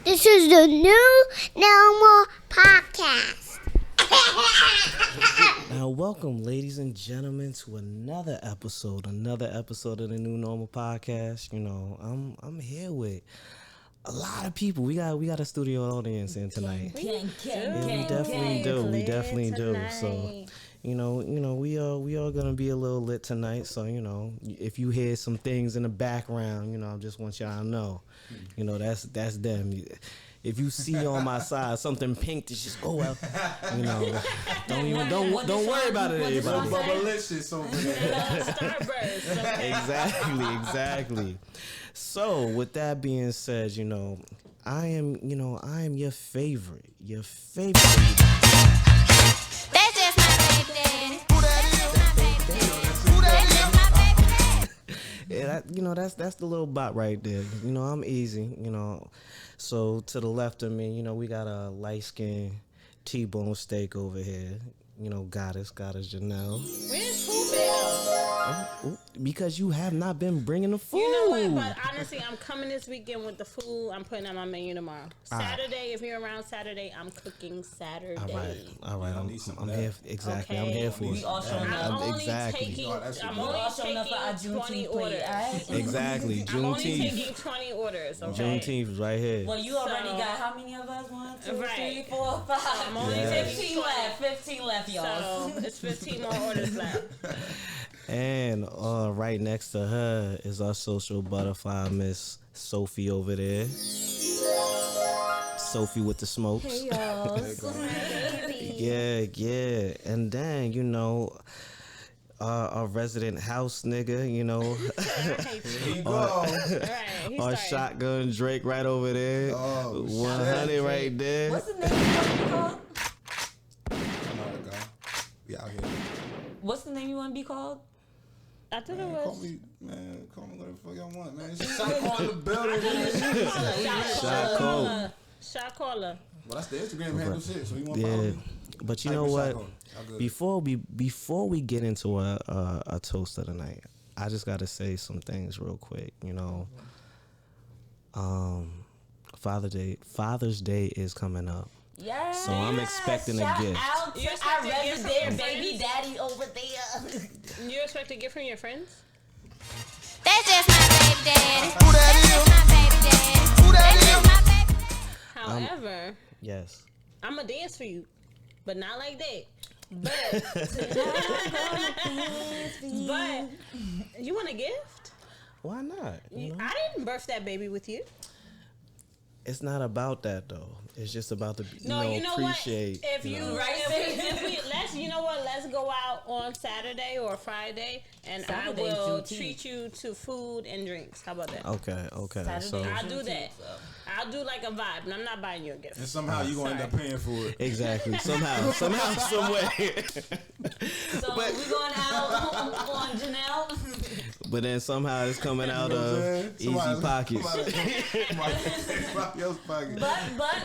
This is the new normal podcast. Now, welcome, ladies and gentlemen, to another episode of the New Normal Podcast. You know, I'm here with a lot of people. We got a studio audience in tonight. We definitely do. So, you know, we are gonna be a little lit tonight. So, you know, if you hear some things in the background, you know, I just want y'all to know, you know, that's them. If you see on my side something pink, it's just well, you know, don't worry about it, everybody. Bubblicious over there. Starburst. Okay. Exactly. So, with that being said, you know, I am your favorite. That's just my baby daddy. Yeah, that's the little bot right there. You know, I'm easy. You know, so to the left of me, you know, we got a light skinned T-bone steak over here. You know, goddess Janelle. Where's Pooh Bear? Because you have not been bringing the food. You know what? But honestly, I'm coming this weekend with the food. I'm putting on my menu tomorrow. Saturday, if you're around Saturday, I'm cooking Saturday. All right. I'm here. Exactly. Okay. I'm here for We it. all showing up. I'm only taking 20 orders. Exactly. I'm only Juneteenth. taking 20 orders. Okay. Juneteenth is right here. Well, you already got how many of us? 1, 2, Right. 3, 4, 5. I'm only Yes. 15 left, y'all. So it's 15 more orders left. And right next to her is our social butterfly, Miss Sophie over there. Sophie with the smokes. Hey, y'all. Yeah. And then, you know, our resident house nigga, you know, Here you go. Right. our shotgun Drake right over there. Oh, 100 shit. right there. What's the name you want to be called? We out here. What's the name you want to be called? I thought it Call was. me whatever the fuck y'all want, man. It's shot call in the building. Shot call. Shot caller. Well, that's the Instagram handle shit, so you want to follow Yeah. me? But you Type know in what? shot caller. Y'all good. Before we get into a toast of the night, I just gotta say some things real quick. You know, Father's Day is coming up. Yeah. So I'm expecting a gift. Shout out You to our expect a gift resident from baby friends? daddy over there. You expect a gift from your friends? That's just my baby daddy. That's just my baby daddy. That's just my baby. However, Yes. I'm going to dance for you, but not like that. But you want a gift? Why not? You know? I didn't birth that baby with you. It's not about that though. It's just about the You know appreciate. what? If you you know. if we let's you know what? Let's go out on Saturday or Friday, and Saturday, I will Juneteenth. treat you to food and drinks. How about that? Okay. Saturday. So I'll do that. I'll do like a vibe, and I'm not buying you a gift. And somehow you gonna end up paying for it. exactly. Somehow, some way. So we going out on Janelle. But then somehow it's coming out You know what I'm of saying? easy pockets. Somebody else's pocket. But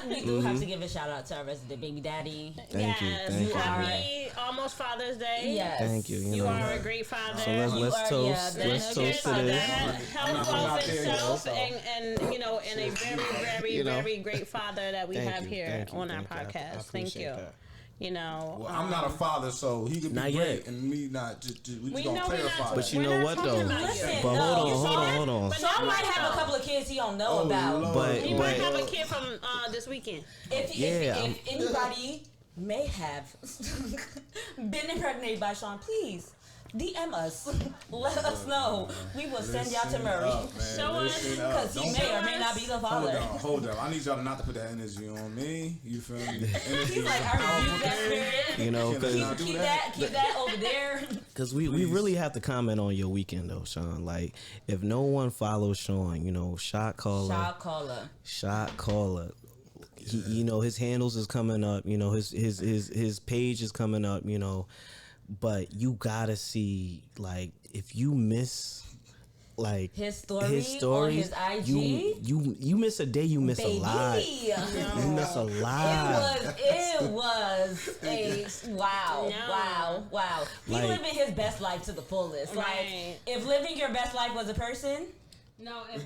we do have to give a shout out to our resident baby daddy. Thank you. Happy almost Father's Day. Yes. Thank you. You know. are a great father. So let's toast. yeah, Let's toast to Father. this. Health, wealth, and self, and you know, and a very, You know. very great father that we Thank have you, here thank you, on our thank you. I podcast. Thank appreciate you. that. You know, Well, I'm not a father, so he could be Not great, yet. and me not. We We just know gonna we're clarify. not- But you We're know not what talking though? about you. Listen, But hold on. But Sean no, might have a couple of kids he don't know Oh, about. Lord. But he might have a kid from this weekend. If anybody may have been impregnated by Sean, please DM us. Let us know. We will send y'all to Murray. Show us. Because he may or may not be the father. Hold on. I need y'all not to put that energy on me. You feel me? Energy He's like, I rebuke that spirit. You know, Cannot Keep do that over there. because we really have to comment on your weekend though, Sean. Like, if no one follows Sean, you know, shot caller. He, you know, his handles is coming up. You know, his page is coming up. You know, but you gotta see, like, if you miss like His story on his IG? you miss a day, you miss a lot. You miss a lot. It was a wow. He Like- living his best life to the fullest. Right. Like, if living your best life was a person, No, if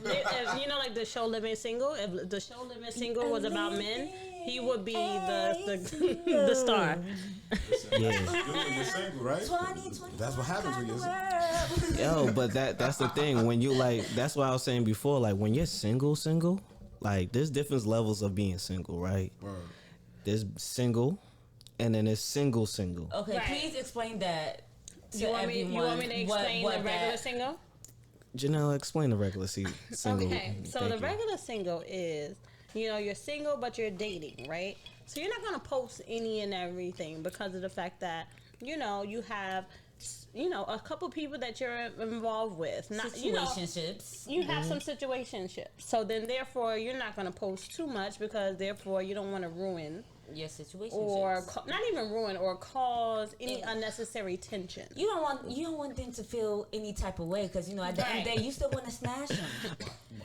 you know, like the show Living Single, if the show Living Single was about men, he would be the star. Yeah. You're single, right? That's what happens when you're Yo, but that's the thing. When you like, that's what I was saying before. Like when you're single, like there's different levels of being single, right? Word. There's single, and then there's single. Okay, Right. please explain that to You want everyone. me to explain what the regular that, single? Janelle, explain the regular single. Okay, so Thank the you. regular single is, you know, you're single but you're dating, right? So you're not gonna post any and everything because of the fact that, you know, you have, you know, a couple people that you're involved with. Not, you know, situationships. you have some situationships. So then therefore you're not gonna post too much because therefore you don't want to ruin Your situation. or not even ruin or cause any unnecessary tension. You don't want them to feel any type of way because you know at the end of the day you still want to smash them.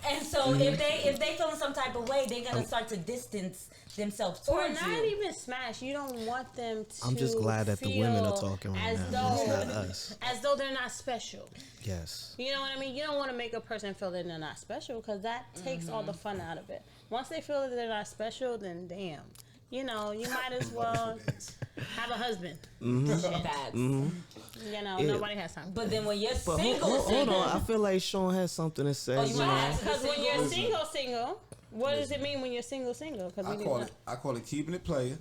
And so if they feeling some type of way, they're gonna start to distance themselves Or towards not you. even smash. You don't want them to. I'm just glad that the women are feel talking right as now. It's though, not us. as though they're not special. Yes. You know what I mean? You don't want to make a person feel that they're not special because that takes all the fun out of it. Once they feel that they're not special, then damn. You know, you might as well have a husband. Facts. You know, Yeah. nobody has time. But then when you're But single, hold on. I feel like Sean has something to say. you might have Because when you're single, what does it mean when you're single? Because I call it keeping it player.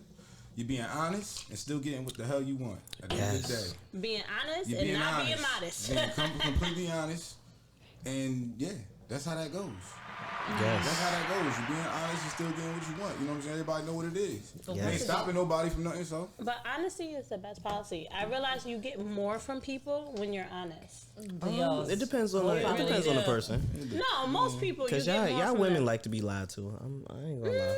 You being honest and still getting what the hell you want at the end of the Yes. day. being honest You and being not honest. being modest. Being completely honest. And yeah, that's how that goes. That's Yes. how that goes. You being honest and still getting what you want. You know what I'm saying? Everybody know what it is. You Yes. ain't stopping nobody from nothing, so. But honesty is the best policy. I realize you get more from people when you're honest. It depends on It really the do. person. No, most people you Cause get more y'all from women them. like to be lied to. I ain't gonna lie.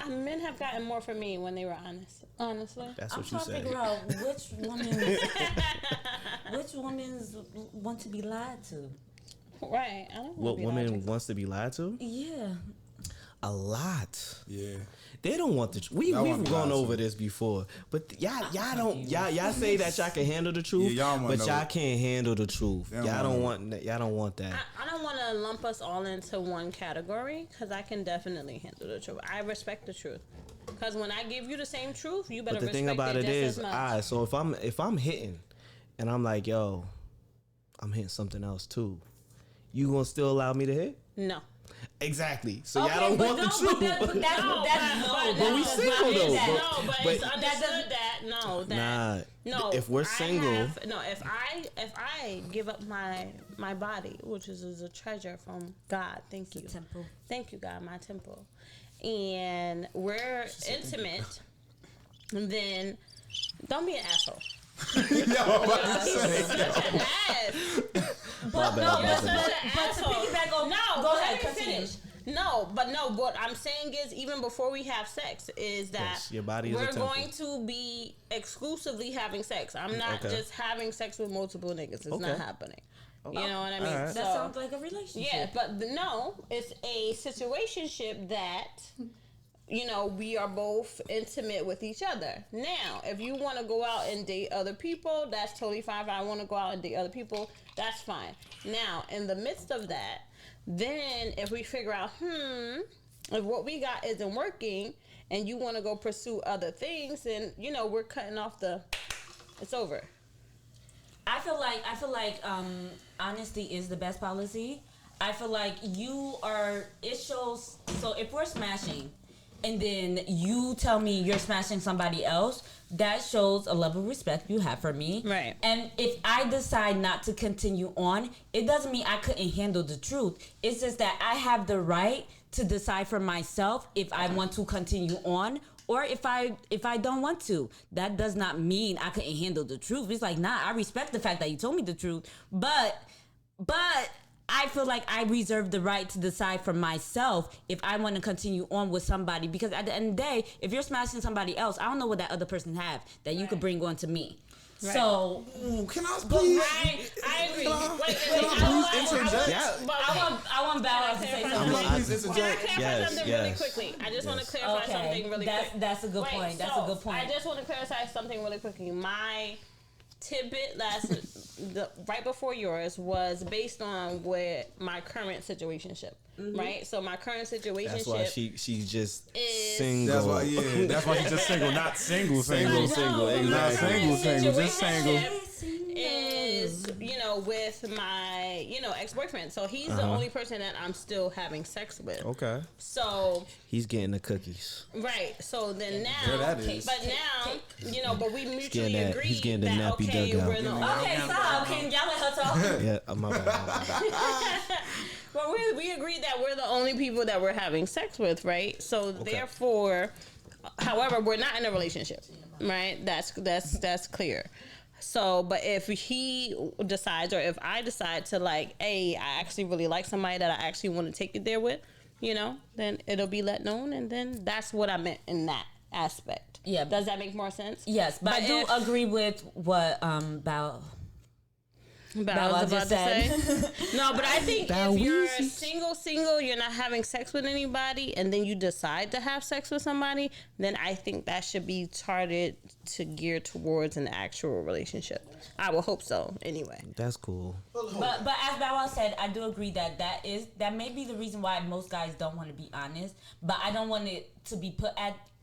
Men have gotten more from me when they were honest. Honestly, That's I'm what you trying to say. figure out which women's want to be lied to. right? I don't What want to be women wants to be lied to? Yeah. A lot. Yeah. They don't want the truth. Y'all We've want gone lies, over too. this before, but y'all say that y'all can handle the truth, Yeah, y'all wanna but know y'all it. can't handle the truth. They don't Y'all don't wanna want that. I don't want to lump us all into one category because I can definitely handle the truth. I respect the truth because when I give you the same truth, you better But the respect thing about it just is, as much. alright. So if I'm hitting, and I'm like, yo, I'm hitting something else too, you gonna still allow me to hit? No. Exactly. So y'all don't want the truth. But we single though. No, but but- it's understood that no, that Nah. no. If we're single, if I give up my body, which is a treasure from God, thank you, temple. thank you, God, my temple, and we're intimate, then don't be an asshole. Yo, I'm about to say. Yes. But bad, no, my but bad. to piggyback on, No, go let ahead, me continue. finish. No, what I'm saying is, even before we have sex, is that Yes, your body is a we're temple. going to be exclusively having sex. I'm not Okay. just having sex with multiple niggas. It's not Okay. happening. You know what I mean? Alright. So, That sounds like a relationship. yeah, but no, it's a situationship that, you know, we are both intimate with each other. Now, if you want to go out and date other people, that's totally fine. If I want to go out and date other people, that's fine. Now, in the midst of that, then if we figure out, if what we got isn't working and you want to go pursue other things, then, you know, we're cutting off it's over. I feel like honesty is the best policy. I feel like it shows, so if we're smashing and then you tell me you're smashing somebody else, that shows a level of respect you have for me. Right. And if I decide not to continue on, it doesn't mean I couldn't handle the truth. It's just that I have the right to decide for myself if I want to continue on or if I don't want to. That does not mean I couldn't handle the truth. It's like, nah, I respect the fact that you told me the truth, but I feel like I reserve the right to decide for myself if I want to continue on with somebody, because at the end of the day, if you're smashing somebody else, I don't know what that other person have that you could bring on to me. Right. So Ooh, can I please? I agree. Wait, please interject? I want Bella to say something. Please interject. Can I clarify Yes, something yes. really quickly? I just want to clarify something really quick. That's a good point. That's a good point. I just want to clarify something really quickly. My tidbit right before yours was based on where my current situationship, right? So my current situationship. That's why she's just is- single. That's why, yeah. That's why she's just single, not single. No, Exactly. Not my single, current just single. situationship is, with my, ex-boyfriend. So he's the only person that I'm still having sex with. Okay. So, He's getting the cookies. right. So then now, There that is. but now, but we mutually getting that- agreed he's getting the that, nappy okay, dugout. we're the Okay, stop. Can y'all let her talk? Yeah, my bad. Well, we agreed that we're the only people that we're having sex with, right? So therefore, however, we're not in a relationship, right? That's clear. So, but if he decides, or if I decide to I actually really like somebody that I actually want to take it there with, then it'll be let known, and then that's what I meant in that aspect. Yeah. Does that make more sense? Yes, but I do if- agree with what But I was about just to said. say. No, but I think Bow if you're Weezy. single, you're not having sex with anybody, and then you decide to have sex with somebody, then I think that should be targeted to gear towards an actual relationship. I will hope so, anyway. That's cool. But as Bow said, I do agree that may be the reason why most guys don't want to be honest. But I don't want it to be put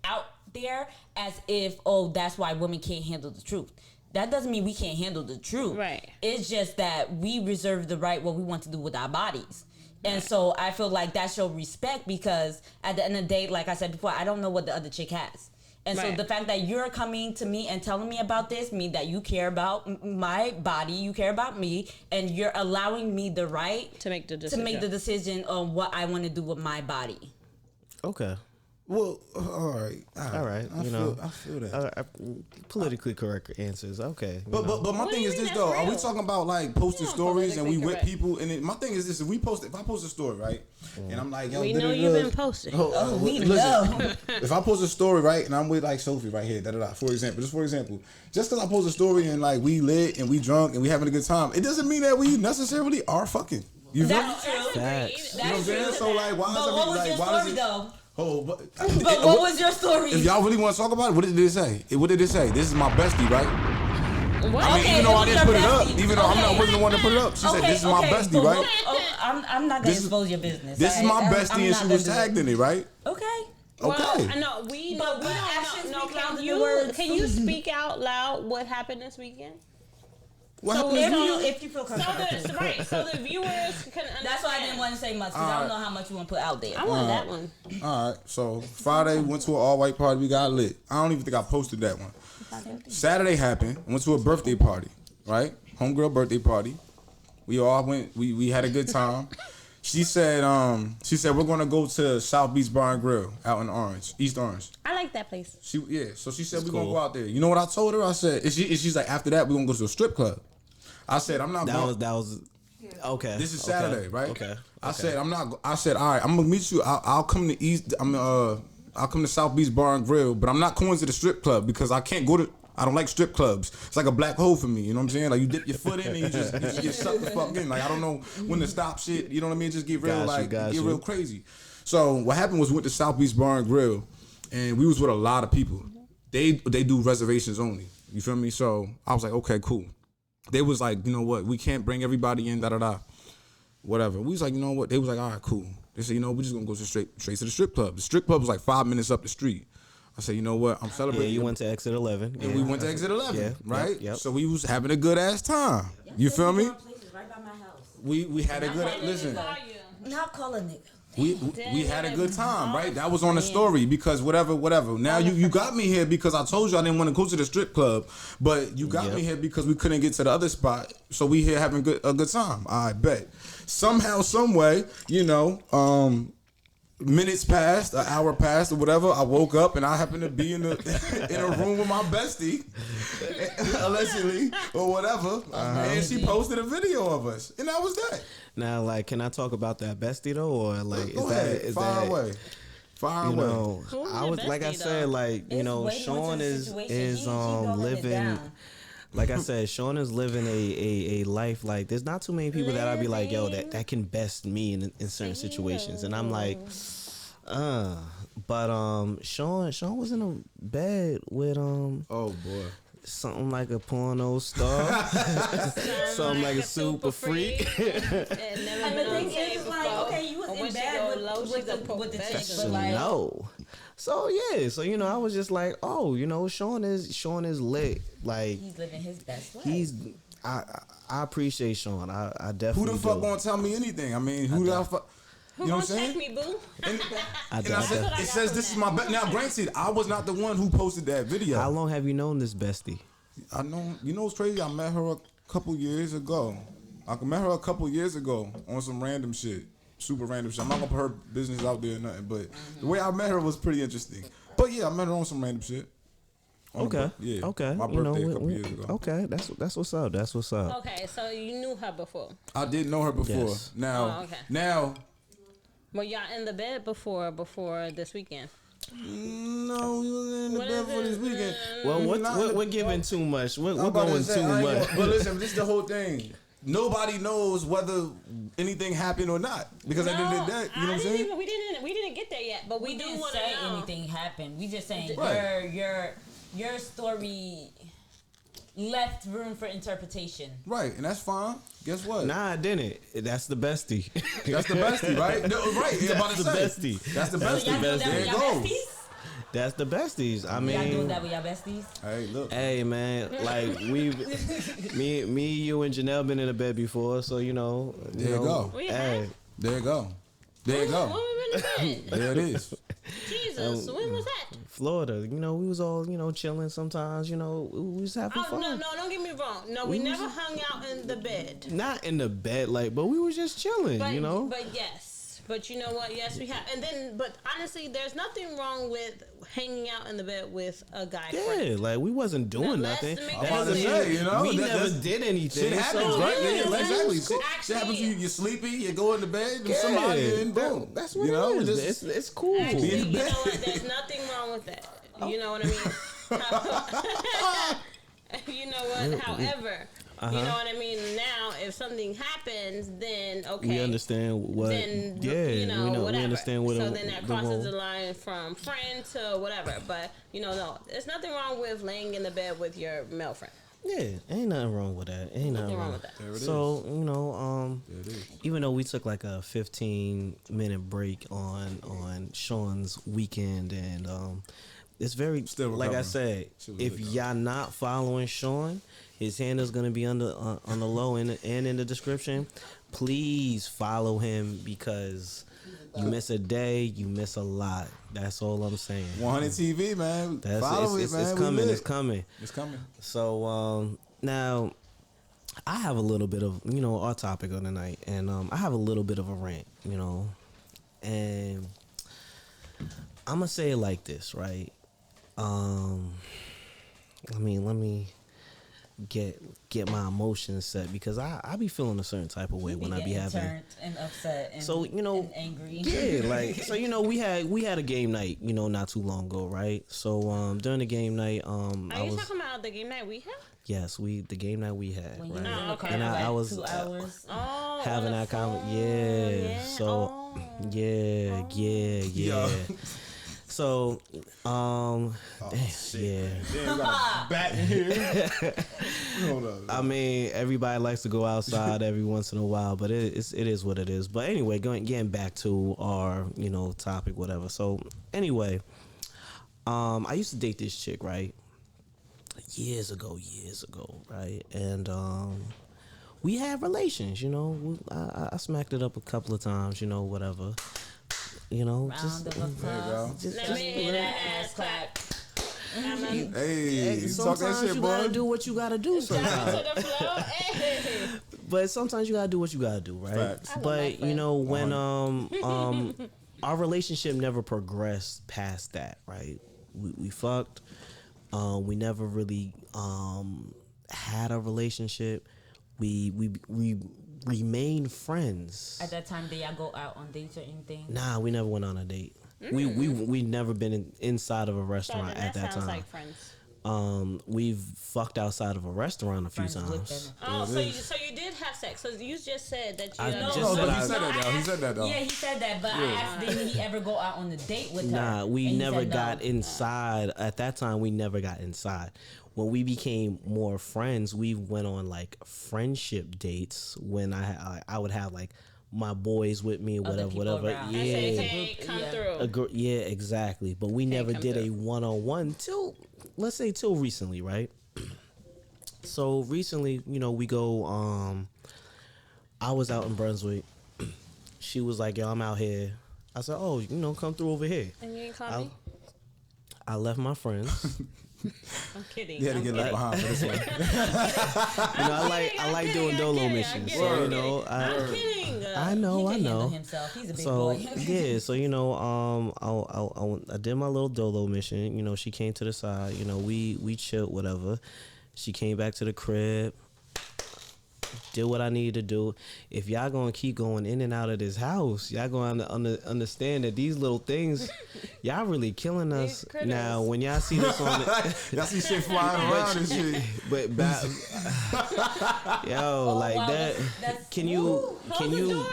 out there as if, that's why women can't handle the truth. That doesn't mean we can't handle the truth. Right. It's just that we reserve the right what we want to do with our bodies. And so I feel like that shows respect, because at the end of the day, like I said before, I don't know what the other chick has. And so Right. the fact that you're coming to me and telling me about this means that you care about my body, you care about me, and you're allowing me the right To make the decision on what I want to do with my body. Okay. Well, all right. All right. I feel that. Politically correct answers. Okay. But my What do thing you is mean this that's though. Are we real? talking about posting Yeah, stories and we politically with correct. people? And my thing is this: if I post a story, right, and I'm like, yo, We know da-da-da, you've been posting. We listen, know. if I post a story, right, and I'm with Sophie right here, for example, just because I post a story and we lit and we drunk and we having a good time, it doesn't mean that we necessarily are fucking. You feel me? That's true. Facts. You know what I'm saying? So why But is what was your story though? Oh, But what was your story? If y'all really want to talk about it, what did it say? What did it say? This is my bestie, right? What? I mean, Okay, even though it I was didn't your put it up, bestie. even though I'm not Okay. wasn't the one to put it up, she said, "This is my bestie, but right? I'm not gonna This is- expose your business. This is my bestie, and she was tagged in it, right? Okay. Well, Okay. I know we But don't actions know. speak louder than Can words. you speak out loud what happened this weekend? What So happened? If you feel comfortable. So the viewers can understand. That's why I didn't want to say much, because I don't know how much you want to put out there. I want that one. All right, so Friday went to an all-white party. We got lit. I don't even think I posted that one. Saturday happened. Went to a birthday party, right? Homegirl birthday party. We all went. We had a good time. She said we're gonna go to South Beach Bar and Grill out in Orange, East Orange. I like that place. So she said we're cool. gonna go out there. You know what I told her? I said, and she's like, after that we're gonna go to a strip club. I said, I'm not going. That was okay. This is okay, Saturday, right? Okay. I said, I'm not. I said, all right, I'm gonna meet you. I'll come to East. I'll come to South Beach Bar and Grill, but I'm not going to the strip club because I can't go to. I don't like strip clubs. It's like a black hole for me. You know what I'm saying? Like you dip your foot in and you just suck the fuck in. Like I don't know when to stop shit. You know what I mean? Just get real Got you. real crazy. So what happened was we went to South Beach Bar and Grill, and we was with a lot of people. They do reservations only. You feel me? So I was like, okay, cool. They was like, you know what? We can't bring everybody in. Whatever. We was like, you know what? They was like, all right, cool. They said, you know, we're just gonna go straight to the strip club. The strip club was like 5 minutes up the street. I said, you know what? I'm Yeah, celebrating. you went to exit 11. And we went to exit 11, Yeah, right? yep. So we was having a good ass time. You feel me? Right by my house. We had a good listen. Not call a nigga. We had a good time, right? That was on the story because whatever. Now you got me here because I told you I didn't want to go to the strip club, but you got me here because we couldn't get to the other spot. So we here having a good time. I bet. Somehow, some way, you know, minutes passed, an hour passed, or whatever. I woke up and I happened to be in a room with my bestie, allegedly, or whatever. And she posted a video of us, and that was that. Now, like, can I talk about that bestie though, or like, Go ahead, fire away. You know, Who's I your was like I bestie, said, though? like you It's know, way more to Sean the is situation. He gonna let it living. down. Like I said, Sean is living a life like there's not too many people that I'd be like, yo, that can best me in certain situations, and I'm like, but Sean was in a bed with Oh boy. something like a porno star, something like a super freak. And the thing is, like, okay, you was in bed with the chick, but like, no. So yeah, so I was just like, oh, Sean is lit. Like he's living his best life. I appreciate Sean. I definitely. Who the fuck do. gonna tell me anything? I mean, who the fuck? Who You know gonna what I'm saying? check me, boo? It says this is my best. Now, granted, I was not the one who posted that video. How long have you known this bestie? I know. You know what's crazy? I met her a couple years ago. I met her a couple years ago on some random shit. Super random shit. I'm not gonna put her business out there or nothing, but the way I met her was pretty interesting. But yeah, I met her on some random shit. Okay. Yeah. Okay. My birthday a couple years ago. Okay. That's what's up. That's what's up. Okay, so you knew her before. I did know her before. Yes. Now, okay. now. Were y'all in the bed before this weekend? No, we was in the bed for this weekend. Well, we're giving too much. We're going too much. But listen, this is the whole thing. Nobody knows whether anything happened or not because at the end of the day, you know what I'm saying? We didn't get there yet, but we do didn't want to say know. anything happened. We just saying Right. your story left room for interpretation. Right, and that's fine. Guess what? Nah, I didn't. That's the bestie. That's the bestie, right? No, right. Yeah, about to That's say. the bestie. That's the That's bestie. the Y'all doing bestie. that There with it y'all goes. besties? That's the besties. I Y'all doing mean, that with y'all besties? Hey, look. hey man, like me, you and Janelle been in the bed before, so you know. There you go. We Hey, have. There you go. There you When go. we been in bed? There it is. Jesus, when was that? Florida. We was all chilling. Sometimes we was having Oh fun. no, don't get me wrong. No, we never hung out in the bed. Not in the bed, but we was just chilling. But yes. But you know what? Yes, we have. And then, but honestly, there's nothing wrong with hanging out in the bed with a guy friend. Yeah, like we wasn't doing Now, let's nothing. make That that doesn't clear. mean we never that's- did anything. Shit happens, so, right? yeah, Yeah, that's exactly. cool. Shit happens to you. You're sleepy. You go in the bed. Yeah, Somebody and boom. that's what it is. Just, It's cool. Actually, in you the know bed. what? There's nothing wrong with that. You know what I mean? You know what? However, you know what I mean? Now, if something happens, then okay. We understand what. Then, whatever. whatever. We understand what. So then that crosses the role. line from friend to whatever. But, no. There's nothing wrong with laying in the bed with your male friend. Yeah, ain't nothing wrong with that. Ain't nothing wrong with that. There it So There it is. even though we took like a 15-minute break on Sean's weekend, and it's very Still like I recovering. said, Still if recovering. y'all not following Sean, his handle's gonna be on the low and in the description. Please follow him because you miss a day, you miss a lot. That's all I'm saying. 100 TV, man. That's Follow it's, it, man. it's We coming. lit. It's coming. It's coming. So now I have a little bit of our topic of the night, and I have a little bit of a rant, and I'm gonna say it like this, right? Let me get my emotions set because I be feeling a certain type of way when I be having. turned and upset and, So and angry. Yeah, like so we had a game night, not too long ago, right? So during the game night, Are you talking about the game night we had? yes, the game night we had, When you right? was in the car And for I like was 2 hours. Oh, having on the that comment. phone. Yeah. So yeah. Yo. So Oh, yeah. Damn, got a bat in here. Hold up. I mean, everybody likes to go outside every once in a while, but it is what it is. But anyway, getting back to our topic, whatever. So anyway, I used to date this chick, right? Years ago, right? And we had relations, I smacked it up a couple of times, whatever. Round Just of applause. There you go. Let me hear that ass clap. Hey, you talk that sometimes shit, you boy. gotta do what you gotta do sometimes. To the floor. Hey. But sometimes you gotta do what you gotta do, right? Facts. But when our relationship never progressed past that, right? We fucked. We never really had a relationship. We remained friends. At that time, did y'all go out on dates or anything? Nah, we never went on a date. We never been inside of a restaurant at that sounds time. like friends. We've fucked outside of a restaurant a few Friends with times. them. Oh, so you did have sex? So you just said that you. I had just No, said but I- he said that though. He asked- said that though. Yeah, he said that, but I asked, didn't he ever go out on the date with her? Nah, we And he never said no. got inside. At that time, we never got inside. when we became more friends, we went on like friendship dates when I would have like my boys with me, whatever. Around. Yeah. Hey, come through. Yeah, exactly. But we never come did through. a one-on-one till, let's say, till recently, right? So recently, we go. I was out in Brunswick. She was like, "Yo, I'm out here." I said, "Oh, come through over here." And you ain't call me? I left my friends. I'm kidding. You had to get left behind for this one. I like doing dolo missions. So I'm kidding. I know. He can handle himself. He's a big So boy. yeah, so I did my little dolo mission. She came to the side. We chilled, whatever. She came back to the crib. Did what I needed to do. If y'all gonna keep going in and out of this house, y'all gonna understand that these little things, y'all really killing us. Now, when y'all see this on it, y'all see shit flying around and shit. But that. Can you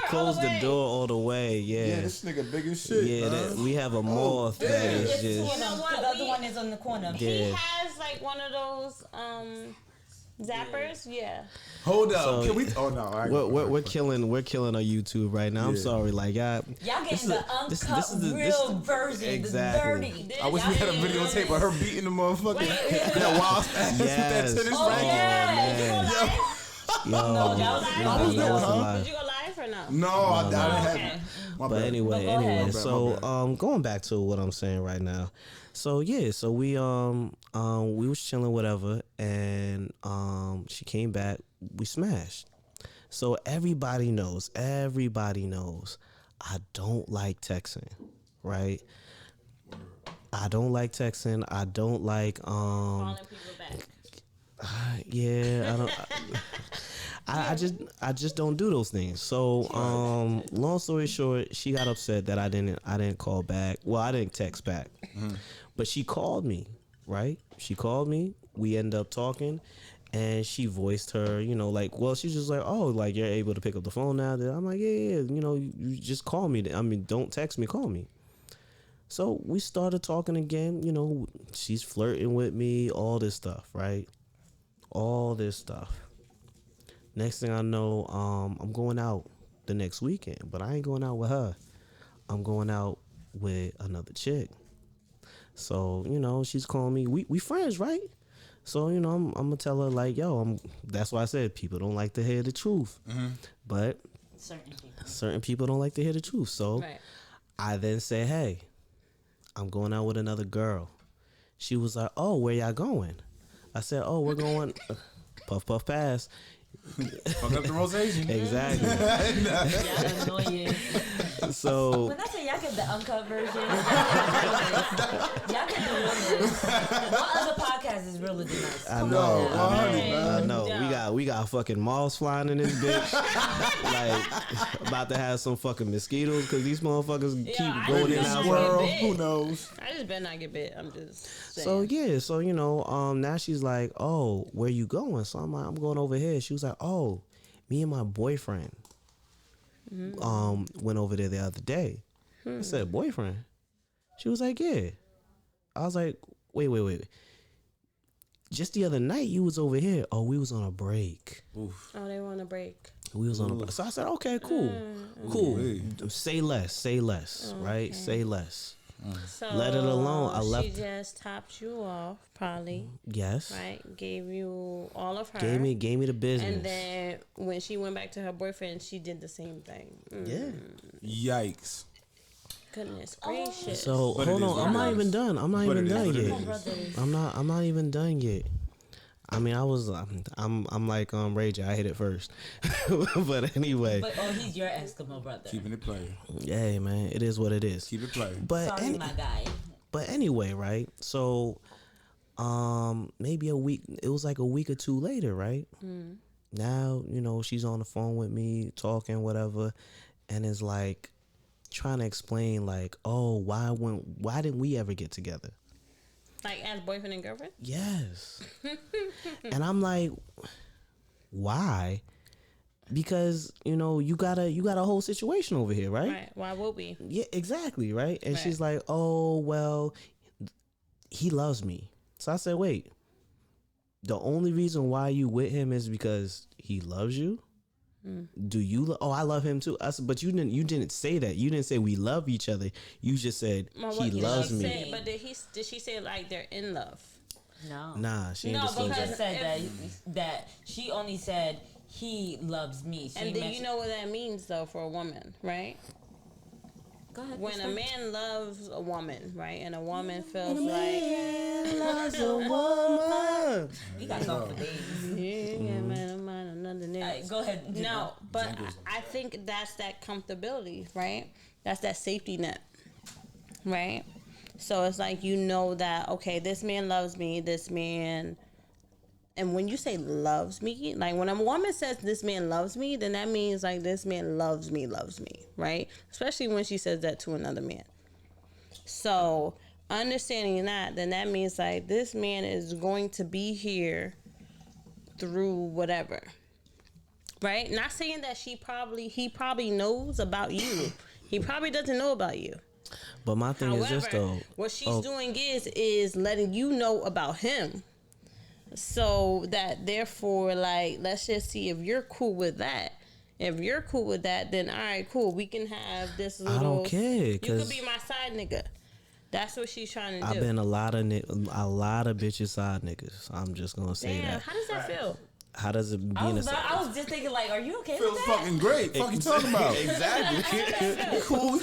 close the door all the way? Yeah. Yeah, this nigga big as shit. Yeah, we have a moth that is just. You know what? The other one is on the corner. Yeah. He has like one of those zappers. Yeah. Hold up. So, Can we? Oh no. All right, We're killing our YouTube right now. I'm Yeah. sorry, like Y'all getting the uncut real version, exactly. the dirty. I wish we had a videotape of her beating the motherfucker. That wild ass with that Yes. tennis Oh, racket. yeah. Yo, that was that was a lie. Did you go live or no? No, I didn't have Okay. it. My But bad. anyway, Go ahead. My bad, so going back to what I'm saying right now. So yeah, so we was chilling, whatever, and she came back, we smashed. So everybody knows, I don't like texting, right? I don't like texting. I don't like Calling people back. yeah, I don't. I just don't do those things. So, long story short, she got upset that I didn't call back. Well, I didn't text back, but she called me. Right? She called me. We ended up talking, and she voiced her. She's just like, oh, like you're able to pick up the phone now. I'm like, yeah. You just call me. I mean, don't text me. Call me. So we started talking again. She's flirting with me. All this stuff, right? All this stuff. Next thing I know, I'm going out the next weekend, but I ain't going out with her. I'm going out with another chick. So, she's calling me. We friends, right? So, I'm gonna tell her like, yo, that's why I said people don't like to hear the truth. Mm-hmm. But certain people don't like to hear the truth. So Right. I then say, hey, I'm going out with another girl. She was like, oh, where y'all going? I said, oh, we're going puff, puff, pass. Fuck up the rosation. Exactly. Y'all annoying. So When I say y'all get the uncut version, y'all get the realness. What other podcast is realer than us? I Come know, on. I know. Yeah. We got fucking moths flying in this bitch. Like about to have some fucking mosquitoes because these motherfuckers I keep going in and just out. don't get Squirrel. bit. Who knows? I just better not get bit. I'm just saying. So yeah, so now she's like, oh, where you going? So I'm like, I'm going over here. She was like, oh, me and my boyfriend went over there the other day. I said, boyfriend? She was like, yeah. I was like, wait. Just the other night you was over here. Oh, we was on a break. Oh, they want a break. We was on a break. So I said, okay, cool. Say less, right? Say less. So Let it alone. I left- She just topped you off, probably. Yes. Right? Gave you all of her. Gave me the business. And then when she went back to her boyfriend, she did the same thing. Yeah. Yikes. Goodness gracious. So But it hold is on, what I'm it not is. even done. I'm not But even it is done what it yet. is. I'm not even done yet. I mean, I'm like Ray J. I hit it first, but anyway, But he's your Eskimo brother. Keeping it playing. yeah, man, it is what it is. Keep it playing. But Sorry, my guy. But anyway, right? So, maybe a week. It was like a week or two later, right? Now she's on the phone with me, talking whatever, and it's like trying to explain like, oh, why didn't we ever get together? Like as boyfriend and girlfriend? Yes. And I'm like, why? Because you got a whole situation over here, right? Right. Why would we? Yeah, exactly, right? And Right. she's like, oh, well, he loves me. So I said, wait, the only reason why you with him is because he loves you. Do you? I love him too. But you didn't say that. You didn't say we love each other. You just said he loves me. Said, but did she say like they're in love? No. Nah, she ain't No, disclosed because that. said that she only said he loves me. And do you know what that means though for a woman, right? Go ahead. When a man loves a woman, right, and a woman feels like loves a woman. We got something for days. Go ahead. No, but I think that's that comfortability, right? That's that safety net, right? So it's like you know that okay, this man loves me. This man. And when you say loves me, like when a woman says this man loves me, then that means like this man loves me, right? Especially when she says that to another man. So understanding that, then that means like this man is going to be here through whatever, right? Not saying that he probably knows about you. He probably doesn't know about you. But my thing is this though. What she's doing is letting you know about him. So that therefore, like, let's just see if you're cool with that. If you're cool with that, then all right, cool. We can have this little. I don't care. You could be my side nigga. That's what she's trying to do. I've been a lot of bitches side niggas. I'm just gonna say that. How does that feel? How does it be in a side? I was just thinking, like, are you okay with Feels that? fucking great. Fuck you talking about? Exactly. Cool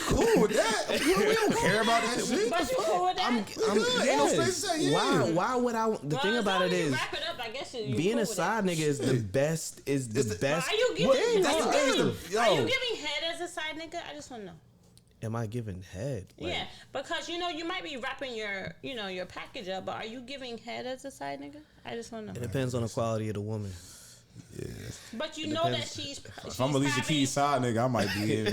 with that. We don't care about that shit. But you cool with that? Ain't no space to say yeah. Why would I? The thing about it is, wrap it up, I guess you being cool a with side nigga is the best. Is the best. Are you giving? That's the thing. Are you giving head as a side nigga? I just want to know. Am I giving head? Like, Yeah, because you might be wrapping your package up, but are you giving head as a side nigga? I just want to It know. depends on the quality of the woman. Yeah. But you know that she's If I'm Alicia Keys side nigga, I might be in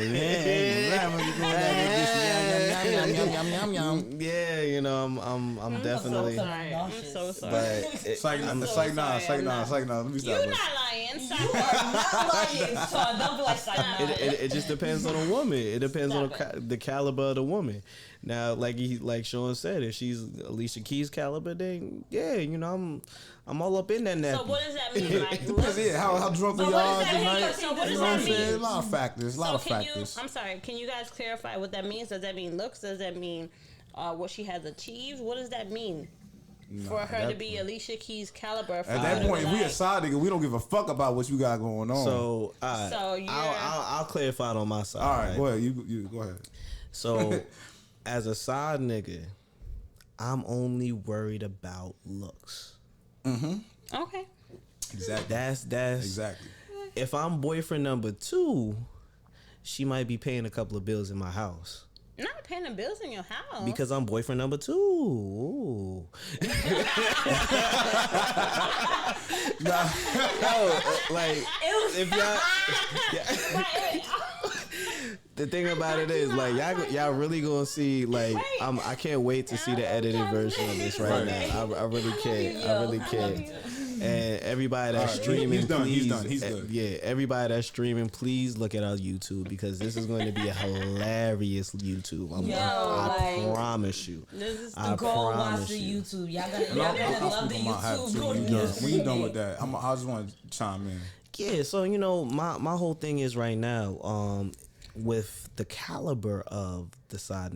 Yeah, you know, I'm definitely. So sorry. I'm so sorry. But It's like nah. Let me stop. You're not lying. You are not lying, so don't be like psycho. It just depends on the woman. It depends on the caliber of the woman. Now, like Sean said, if she's Alicia Keys caliber, then yeah, you know, I'm all up in that nappy. So what does that mean? Like, Depends, yeah, how drunk we So what are does that mean? tonight. So what You does know what that I'm saying? mean? A lot of factors. I'm sorry. Can you guys clarify what that means? Does that mean looks? Does that mean what she has achieved? What does that mean? For her to be Alicia Keys caliber. At that point, if we a side nigga, we don't give a fuck about what you got going on. So, you're, I'll clarify it on my side. all right, go ahead. You go ahead. So, as a side nigga, I'm only worried about looks. okay. Exactly. That's exactly. If I'm boyfriend number 2, she might be paying a couple of bills in my house. Not paying the bills in your house. Because I'm boyfriend number 2. Ooh. Like if y'all. The thing about it is, like, y'all really gonna see, like, I can't wait to see the edited version of this right now. I really can't. And everybody that's streaming, he's done. please, He's good. Yeah, everybody that's streaming, please look at our YouTube because this is going to be a hilarious YouTube. I promise you. I Go watch promise the you. YouTube. Y'all gonna love the YouTube. When you done with that, I just want to chime in. Yeah, so you know, my whole thing is right now, with the caliber of the side,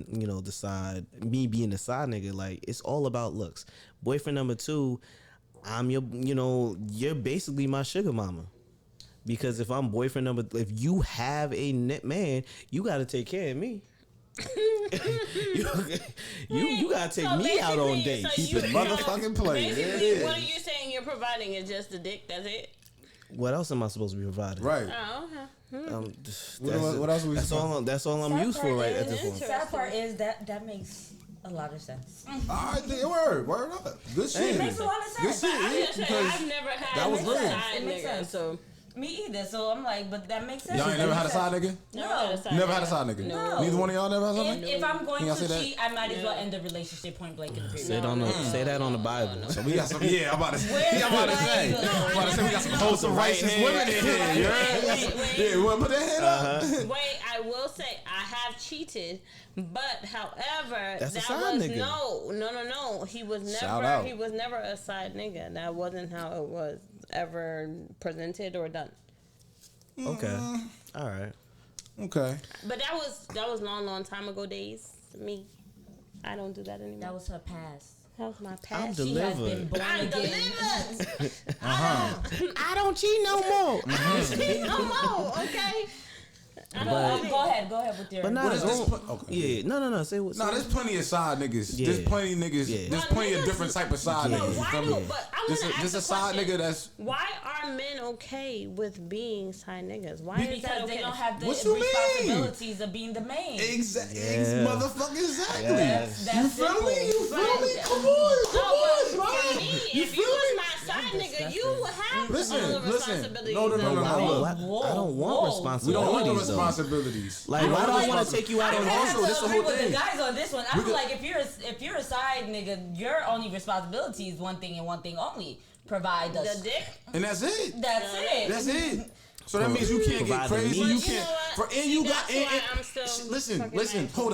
me being the side nigga, like it's all about looks. Boyfriend number 2, I'm you're basically my sugar mama. Because if I'm boyfriend number, if you have a net man, you got to take care of me. you gotta take me out on dates. Keep it motherfucking play. Basically, what are you saying you're providing is just the dick, that's it? What else am I supposed to be providing? Right. Oh, okay. What else? That's all I'm used for right at this point. Sad part is that makes a lot of sense. All right, word up. Good shit. It makes a lot of sense. Good shit. I've never had that was a brilliant. side It makes nigga, sense. so Me either. So I'm like, but that makes sense. Y'all ain't never had a side nigga? No. Never had a side nigga? No. Neither one of y'all never had a side nigga? If I'm going Can y'all to say cheat, I might as well end the relationship point blank and period. Say that on the Bible. So we got some, yeah, I'm about to say, we got some wholesome righteous women in here. Yeah, well, put that hand up. Wait, I will say I have cheated, but however, That's a that side was nigga. no. He was Shout never out. he was never a side nigga. That wasn't how it was ever presented or done. Okay. All right. Okay. But that was long time ago days. Me, I don't do that anymore. That was her past. That was my I'm past. She has been delivered. born I'm again. delivered. I don't cheat no more. No more, okay? Go ahead with your. But nah, What is this? Okay. yeah, no. Say what? No, there's plenty of side niggas. Yeah. There's plenty of niggas. Yeah. There's But plenty of niggas- different type of side Yeah. niggas. You Why feel do? me? But I Just want to ask a a side question. nigga that's. Why are men okay with being side niggas? Why is that Because okay? they don't have the What you mean? responsibilities of being the main. Exactly. Yeah. Motherfucker, exactly. Yes. That's You feel simple. me? You feel Right. me? Come on. Come on, For man. me, You if you feel was me? my side nigga, you would have Listen, all the listen. responsibilities. No. I don't, Whoa, I don't want whoa. responsibilities. We don't want the though. responsibilities. Like, why do I want to take you out I on have also, to this the agree whole with thing. the guys on this one. I We feel could- like if you're a side nigga, your only responsibility is one thing and one thing only: provide us. The dick. And that's it. That's it. That's it. So that means you can't get Provide the crazy. needs. You But you can't. know what? And you See, got. that's why I'm still Listen. fucking Hold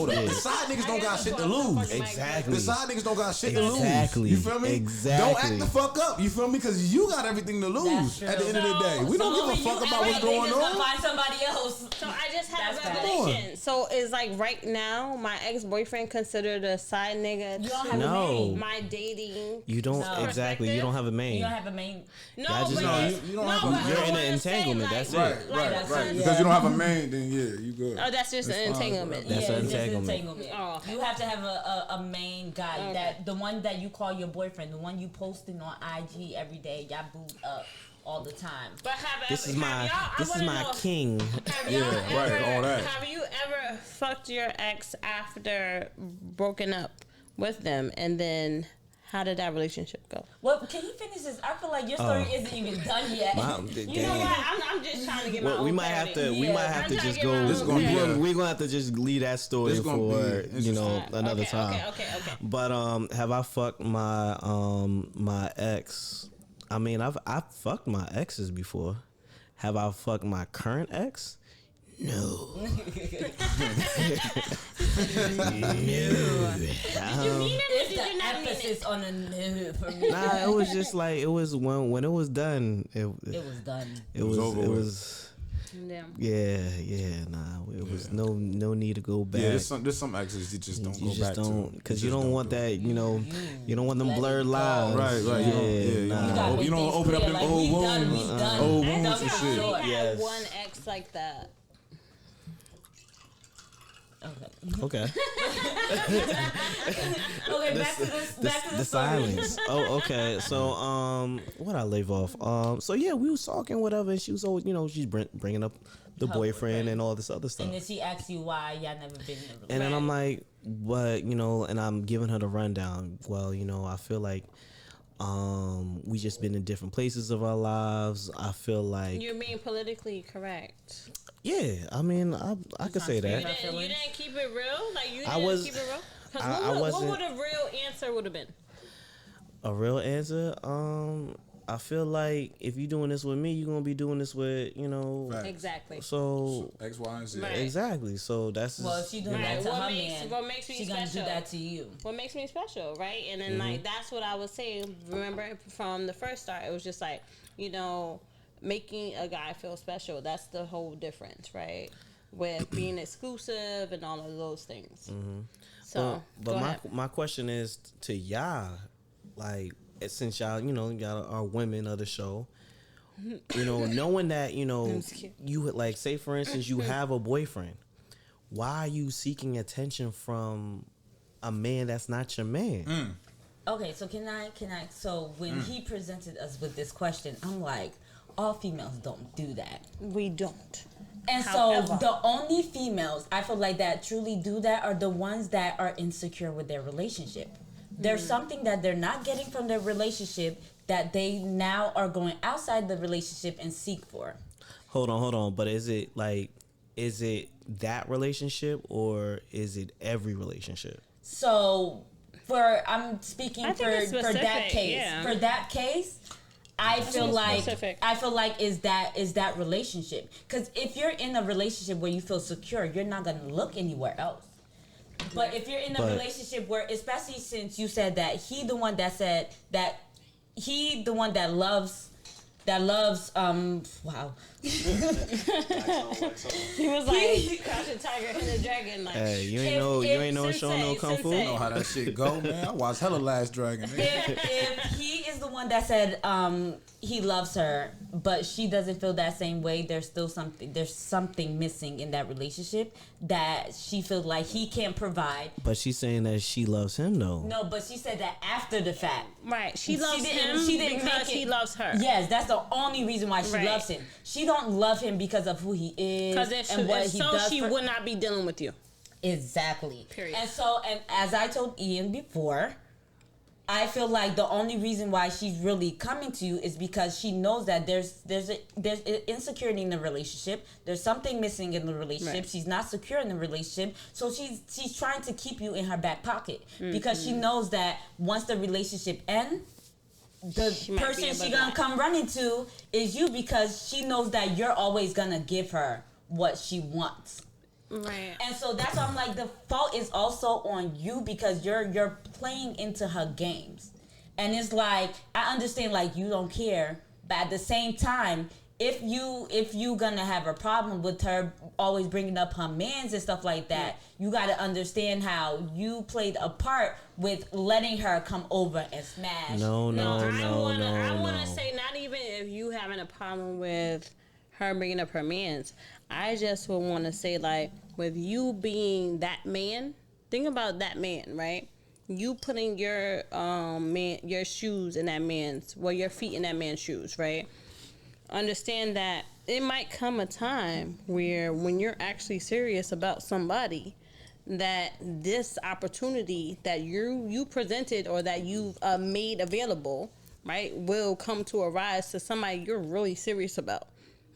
up. Yeah. The side niggas don't got shit to lose. Exactly. The side niggas don't got shit to lose. Exactly. You feel me? Exactly. Don't act the fuck up. You feel me? Because you got everything to lose That's at the true. end of the day. We don't give a fuck about what's going Just on. gonna find somebody else. So I just had That's a bad. revelation. So it's like right now, my ex-boyfriend considered a side nigga. You don't to have a No. main. my dating. You don't No. exactly. You don't have a You main. don't have a main. No, Yeah, I just but know you don't have a- but You're I in an wanna say, entanglement, like- that's it. like, That's like, it. Because you don't have a main, then yeah, you good. Oh, that's just an It's fine, entanglement. That's yeah, an it's just entanglement. Oh, okay. You have to have a main guy, Okay. that the one that you call your boyfriend, the one you posting on IG every day, y'all boot up all the time. But have This is have my y'all, I this is wanna my know, king. Have y'all Yeah, right, ever, all that. Have you ever fucked your ex after broken up with them, and then how did that relationship go? Well, can you finish this? I feel like your story isn't even done yet. Wow, You know damn. what? I'm just trying to get my Well, own we might have to. clarity. We Yeah. might have I'm to trying just to get my go. own This is gonna be clarity. a- We're gonna have to just leave that story This gonna for be you know interesting. another okay, time. Okay. But have I fucked my my ex? I mean, I've fucked my exes before. Have I fucked my current ex? No. It's the emphasis on a no for me. Nah, it was just like it was when it was done. It It was done. was over it with. was Damn. nah. It was no need to go back. Yeah, there's some exes you just don't you go just back don't to. because you don't want that. You know, you don't want them blurred lives. Right. You don't, Yeah, nah. you don't open up them old wounds. Old wounds and shit. I only had Yes. one ex like that. Okay. Okay. Okay, back to this. Back to The the story. silence. Oh, okay. So, what I leave off. So yeah, we was talking, whatever, and she was always, she's bringing up the boyfriend and all this other stuff. And then she asks you why y'all never been in a relationship. And then I'm like, but and I'm giving her the rundown. Well, I feel like we just been in different places of our lives. I feel like You're being politically correct. yeah. I mean, I could say You that. didn't keep it real. Like you I didn't was- keep it real. 'Cause I what wasn't- would a real answer would have been? A real answer. I feel like if you're doing this with me, you're gonna be doing this with Right. Exactly. So X, Y, and Z. Right. exactly. So that's well, if she doing Right. that to What her makes- man, what makes me she gonna do special? that to you. What makes me special, right? And then like that's what I was saying. Remember from the first start, it was just like making a guy feel special. That's the whole difference, right? With being exclusive and all of those things. So, but go my ahead. my question is to y'all, like since y'all are women of the show, knowing that you would like say for instance you have a boyfriend, why are you seeking attention from a man that's not your man? Okay, so can I? So when he presented us with this question, I'm like, all females don't do that. We don't. And However. so the only females I feel like that truly do that are the ones that are insecure with their relationship. There's something that they're not getting from their relationship that they now are going outside the relationship and seek for. Hold on. But is it that relationship or is it every relationship? So I'm speaking for that case. Yeah. For that case, I feel like is that relationship. Because if you're in a relationship where you feel secure, you're not gonna look anywhere else. But if you're in a relationship where, especially since you said that he the one that loves wow. He was like Crouching Tiger, Hidden Dragon. Like, hey, you ain't no showing no kung fu. You know how that shit go, man. I watched hella Last Dragon. If he is the one that said he loves her, but she doesn't feel that same way, there's something missing in that relationship that she feels like he can't provide. But she's saying that she loves him, though. No, but she said that after the fact. Right. She loves him because he loves her. Yes, that's the only reason why she loves him. She don't love him because of who he is and what he does. She would not be dealing with you. Exactly. Period. And as I told Ian before, I feel like the only reason why she's really coming to you is because she knows that there's insecurity in the relationship. There's something missing in the relationship. Right. She's not secure in the relationship, so she's trying to keep you in her back pocket because she knows that once the relationship ends, the person she's gonna come running to is you because she knows that you're always gonna give her what she wants. Right. And so that's why I'm like, the fault is also on you because you're playing into her games. And it's like, I understand like you don't care, but at the same time, if you gonna have a problem with her always bringing up her mans and stuff like that, you gotta understand how you played a part with letting her come over and smash. No. I wanna say not even if you having a problem with her bringing up her mans. I just would want to say, like, with you being that man, think about that man, right? You putting your your shoes in that man's, your feet in that man's shoes, right? Understand that it might come a time where when you're actually serious about somebody, that this opportunity that you presented or that you've made available, right, will come to arise to somebody you're really serious about.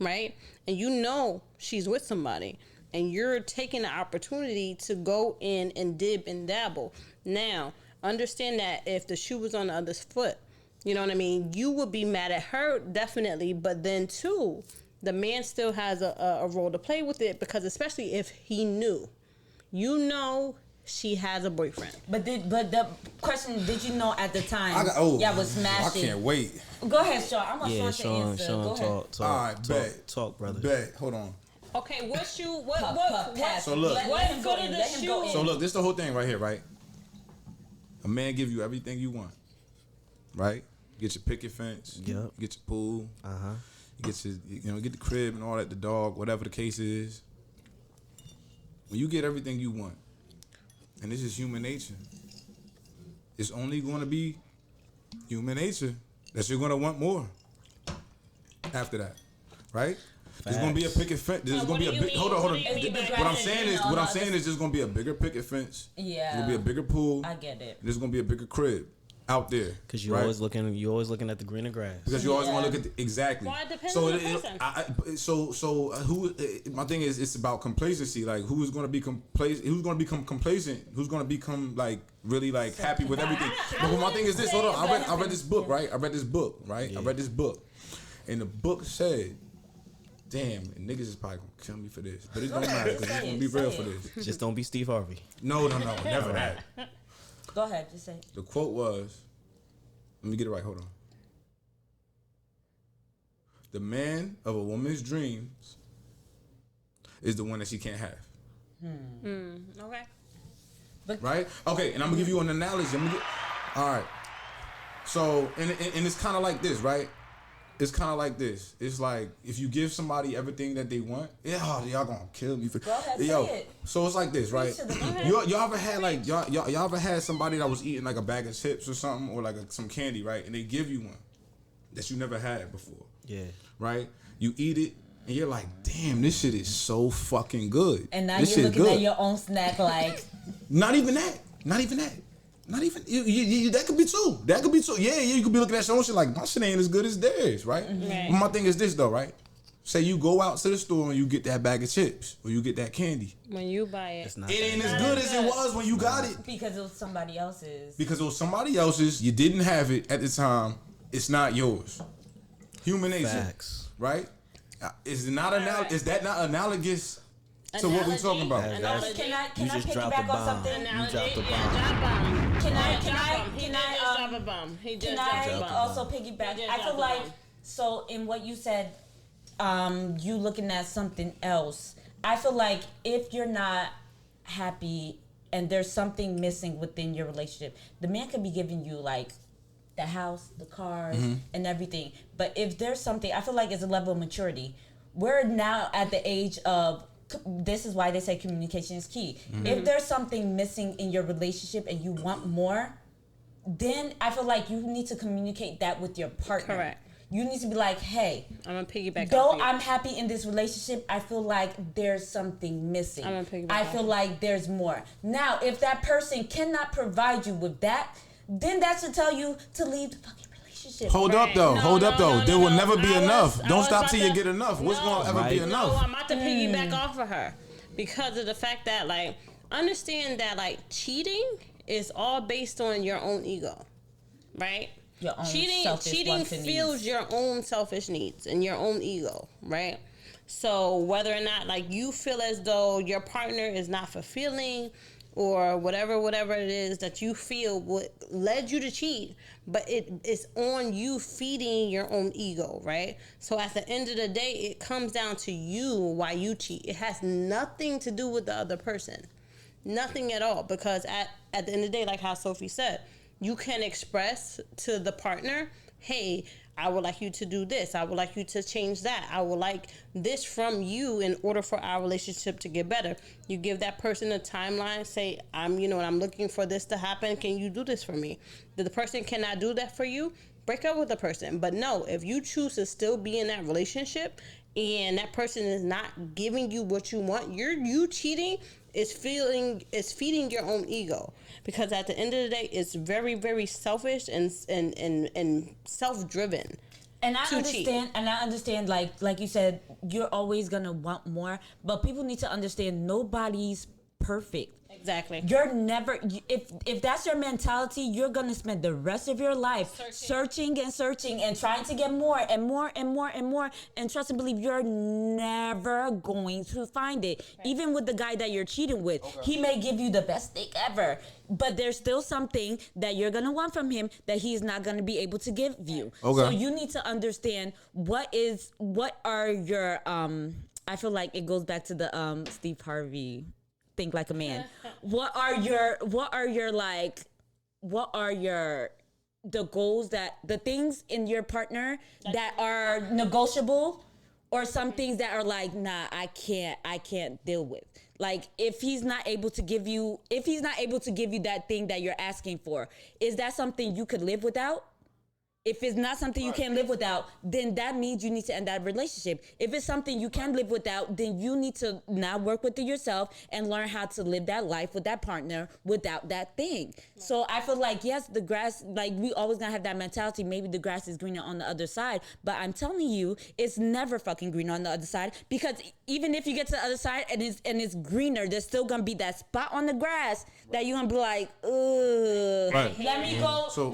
Right? And you know she's with somebody and you're taking the opportunity to go in and dib and dabble. Now, understand that if the shoe was on the other's foot, you know what I mean? You would be mad at her, definitely. But then, too, the man still has a role to play with it because especially if he knew. You know she has a boyfriend. But the question, did you know at the time y'all was smashing? I can't wait. Go ahead, Sean. I'm gonna Sean, Go ahead. Talk. All right, talk, brother. Bet. Hold on. Okay, what shoe? What? So look. Let him go in. So look, this is the whole thing right here, right? A man give you everything you want, right? Get your picket fence. Yep. Get your pool. You get your, get the crib and all that, the dog, whatever the case is. When you get everything you want, and this is human nature, it's only going to be human nature that you're going to want more after that, right? There's going to be a picket fence. There's going to be a big. Hold on. What I'm saying is, there's going to be a bigger picket fence. Yeah. There's going to be a bigger pool. I get it. There's going to be a bigger crib out there. Because you're always looking at the greener grass. Because you always want to look at exactly. Well, it depends on the person. So who? My thing is, it's about complacency. Like, who's going to be complacent? Who's going to become complacent? Who's going to become like really like happy with everything? But my thing is this. Hold on. I read this book, right? I read this book, and the book said, "Damn, niggas is probably gonna kill me for this, but it don't matter because it's gonna be real for this." Just don't be Steve Harvey. No, never that. Go ahead, just say it. The quote was, let me get it right, hold on. The man of a woman's dreams is the one that she can't have. Okay. Right? Okay, and I'm gonna give you an analogy. All right. So, and it's kind of like this, right? It's kind of like this. It's like if you give somebody everything that they want, y'all gonna kill me for. Go ahead, say it. So it's like this, right? Y'all ever had like y'all ever had somebody that was eating like a bag of chips or something or like some candy, right? And they give you one that you never had before. Yeah. Right? You eat it and you're like, damn, this shit is so fucking good. And now this you're looking at your own snack like. Not even that. Not even that could be true. That could be true. Yeah, you could be looking at your own shit like my shit ain't as good as theirs, right? But my thing is this though, right? Say you go out to the store and you get that bag of chips or you get that candy. When you buy it, It ain't as good as it was when you got it. Because it was somebody else's. Because it was somebody else's. You didn't have it at the time. It's not yours. Human nature, Facts. right? Is that not analogous to what we talking about? Can I just dropped piggyback the on bomb. something? You dropped the bomb. Can I drop a bomb. He just Can dropped a I bomb. also piggyback? He just I dropped feel the like bomb. so in what you said, you looking at something else. I feel like if you're not happy and there's something missing within your relationship, the man could be giving you like the house, the cars, and everything. But if there's something, I feel like it's a level of maturity. We're now at the age of, this is why they say communication is key. If there's something missing in your relationship and you want more, then I feel like you need to communicate that with your partner. Correct. You need to be like, hey, I'm gonna piggyback. though off you. I'm happy in this relationship, I feel like there's something missing. I'm gonna piggyback I off feel you. like there's more. Now, if that person cannot provide you with that, then that should tell you to leave the fucking relationship. Hold up Right. though. No, Hold up no, though. no, There no, will no. never be I enough. was Don't stop about till you to- get enough. What's No. gonna ever Right. be No, enough? I'm about to piggyback off of her because of the fact that like understand that like cheating is all based on your own ego, right? Your own cheating selfish cheating wants and fuels needs. your own selfish needs and your own ego, right? So whether or not like you feel as though your partner is not fulfilling or whatever it is that you feel what led you to cheat, but it's on you feeding your own ego, right? So at the end of the day, it comes down to you why you cheat. It has nothing to do with the other person. Nothing at all, because at the end of the day, like how Sophie said, you can express to the partner, hey, I would like you to do this. I would like you to change that. I would like this from you in order for our relationship to get better. You give that person a timeline, say, I'm looking for this to happen. Can you do this for me? If the person cannot do that for you, break up with the person. But no, if you choose to still be in that relationship and that person is not giving you what you want, you cheating is feeding your own ego, because at the end of the day it's very, very selfish and self-driven. And I to understand, like you said, you're always gonna want more, but people need to understand nobody's perfect. Exactly. You're never, if that's your mentality, you're gonna spend the rest of your life searching and trying to get more and more and more and more, and trust and believe you're never going to find it. Even with the guy that you're cheating with, he may give you the best steak ever, but there's still something that you're gonna want from him that he's not gonna be able to give you. Okay. So you need to understand what are your I feel like it goes back to the Steve Harvey think like a man. What are your the goals, that the things in your partner that are negotiable, or some things that are like, nah, I can't deal with. Like if he's not able to give you that thing that you're asking for, is that something you could live without? If it's not something you can live without, then that means you need to end that relationship. If it's something you can live without, then you need to now work with it yourself and learn how to live that life with that partner without that thing. So I feel like, yes, the grass, like we always gonna have that mentality, maybe the grass is greener on the other side, but I'm telling you, it's never fucking green on the other side, because even if you get to the other side and it's greener, there's still gonna be that spot on the grass that you're gonna be like, ugh. Right. Let me go over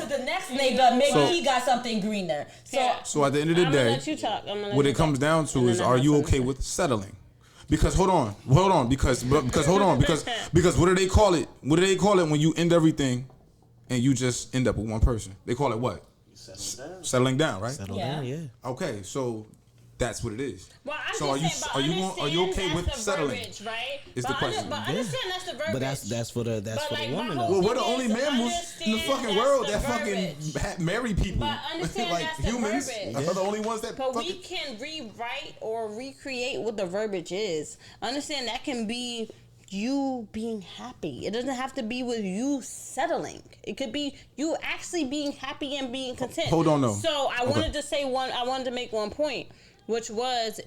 to the next nigga. Maybe So- he got something greener. So at the end of the I'm gonna day, let you talk. what it comes down to is, are you okay with settling? Because hold on, because hold on, because what do they call it? What do they call it when you end everything and you just end up with one person? They call it what? Settling down, right? Settle Yeah. down, yeah. Okay, so that's what it is. Well, I'm So just saying, but are you okay understand with that's the settling? verbiage, right? Is the But question. But understand that's the verbiage. But that's for the But, like, woman my though. whole Well, we're the thing only is mammals in the understand fucking that's world the that verbiage. fucking marry people. But understand like that's the humans verbiage. are the only ones that But we fucking. can rewrite or recreate what the verbiage is. Understand that can be you being happy. It doesn't have to be with you settling. It could be you actually being happy and being content. Hold on, though. So I Okay. wanted to make one point, which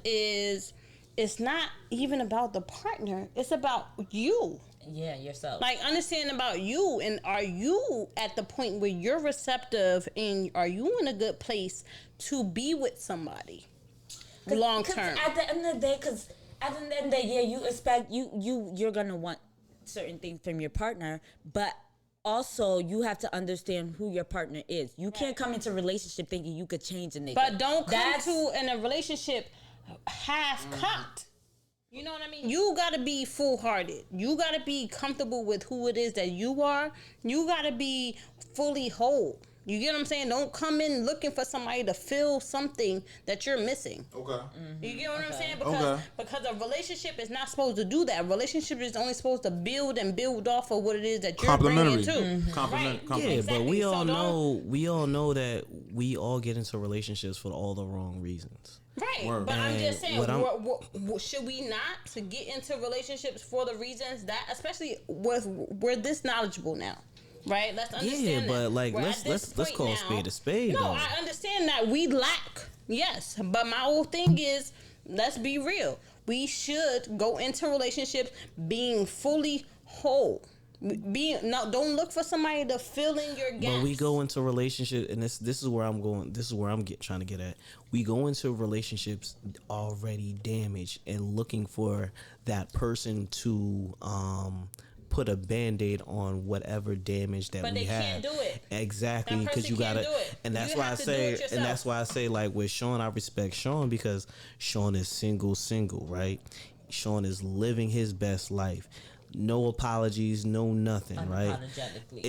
is it's not even about the partner. It's about you. Yeah, yourself. Like, understand about you, and are you at the point where you're receptive, and are you in a good place to be with somebody long term? At the end of the day, yeah, you expect you're gonna want certain things from your partner, but also you have to understand who your partner is. You can't come into a relationship thinking you could change a nigga. But don't come to in a relationship half cocked. You know what I mean? You gotta be full hearted. You gotta be comfortable with who it is that you are. You gotta be fully whole. You get what I'm saying? Don't come in looking for somebody to fill something that you're missing. Okay. You get what I'm saying? Okay. Because a relationship is not supposed to do that. A relationship is only supposed to build and build off of what it is that you're bringing to. Compliment. Yeah, Exactly. but we So all don't- know that we all get into relationships for all the wrong reasons. Right, Word. but I'm just saying, what should we not to get into relationships for the reasons that, especially we're this knowledgeable now, right? Let's understand. Yeah, that. but like We're at let's this point call now. a spade a spade. No, though. I understand that we lack, yes, but my whole thing is, let's be real. We should go into relationships being fully whole. Don't look for somebody to fill in your gaps. But we go into a relationship, and this is where I'm going. This is where I'm trying to get at. We go into relationships already damaged and looking for that person to put a Band-Aid on whatever damage that But we they have. can't do it. Exactly, That because person you gotta, can't do it. and that's You why I have to do say, it yourself. and that's why I say, like with Sean, I respect Sean because Sean is single, right? Sean is living his best life. No apologies, no nothing, right? Unapologetically.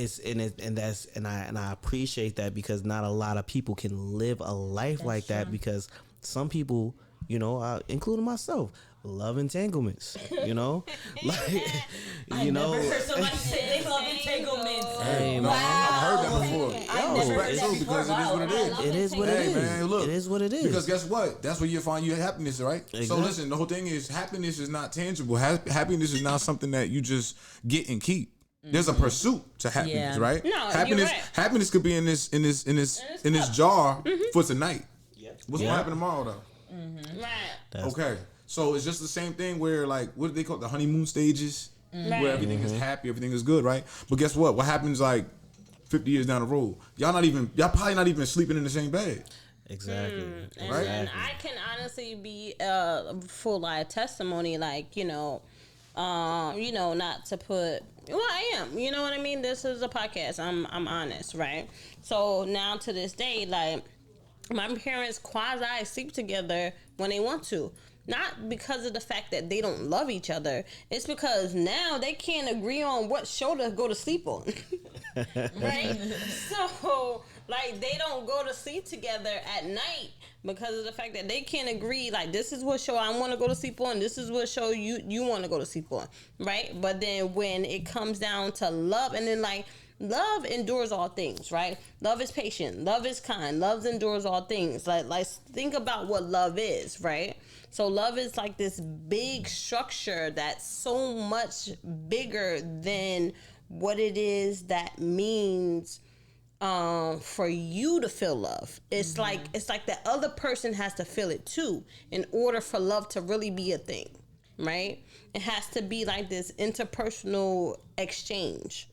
I appreciate that because not a lot of people can live a life like that because some people, including myself, love entanglements, like, I never heard somebody say they love entanglements. Hey, No, man. I've heard that before. I never heard that before. Because it is what it is. It is what it Hey is. man, look. It is what it is. Because guess what? That's where you find your happiness, right? So Exactly. listen, the whole thing is happiness is not tangible. Happiness is not something that you just get and keep. There's a pursuit to happiness, Yeah. right? No, happiness, you're right. happiness could be in this cup. jar for tonight. What's Yeah. gonna happen tomorrow though? Right. Okay, so it's just the same thing where like what do they call it? The honeymoon stages, Right. where everything is happy, everything is good, right? But guess what? What happens like 50 years down the road? Y'all probably not even sleeping in the same bed. Exactly. And, Right. and I can honestly be full live testimony, like not to put. Well, I am. You know what I mean? This is a podcast. I'm honest, right? So now to this day, like my parents quasi sleep together when they want to. Not because of the fact that they don't love each other. It's because now they can't agree on what show to go to sleep on. Right? So, like, they don't go to sleep together at night because of the fact that they can't agree, like, this is what show I want to go to sleep on, this is what show you want to go to sleep on, right? But then when it comes down to love, and then, like, love endures all things, right? Love is patient, love is kind, love endures all things. Like think about what love is, right? So love is like this big structure that's so much bigger than what it is that means for you to feel love. It's like the other person has to feel it too in order for love to really be a thing, right? It has to be like this interpersonal exchange.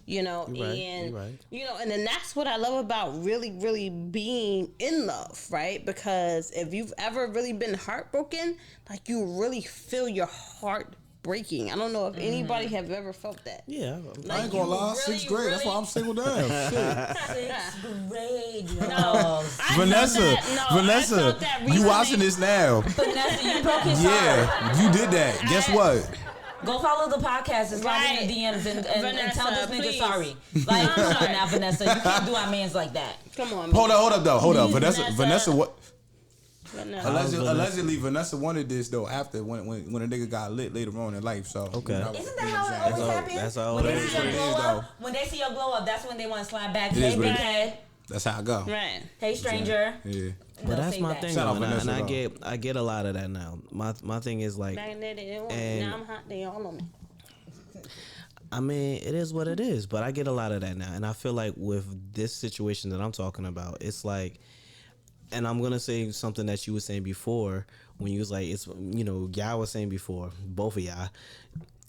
You're right. And then that's what I love about really, really being in love, right? Because if you've ever really been heartbroken, like you really feel your heart breaking. I don't know if anybody have ever felt that. Yeah. Like, I ain't gonna you lie, really, 6th grade. That's why I'm single down. Shit. 6th grade, No, y'all. I Vanessa, felt that- no, I Vanessa, felt that you recently. watching this now? Vanessa, you broke his heart. Yeah, you did that. Guess what? Go follow the podcast and slide in the DMs and tell this Vanessa, nigga please. sorry. Like, come on now, Vanessa. You can't do our mans like that. Come on, Hold up, though. Hold up. Vanessa. Vanessa, what? Vanessa. Allegedly, Vanessa wanted this though after when a nigga got lit later on in life. So Okay. Isn't that how it always happens? that's how when it they is. see your It is, glow though. up, when they see your glow up, that's when they want to slide back. It Hey, is what big it is. head. That's how I go. Right. Hey, stranger. Yeah. But They'll that's say my that. thing, Shout out though, and Vanessa, I get a lot of that now. My thing is like, Back then they didn't want me. And- Now I'm hot. They all on me. I mean, it is what it is, but I get a lot of that now. And I feel like with this situation that I'm talking about, it's like, and I'm going to say something that you were saying before when you was like, it's, y'all was saying before, both of y'all,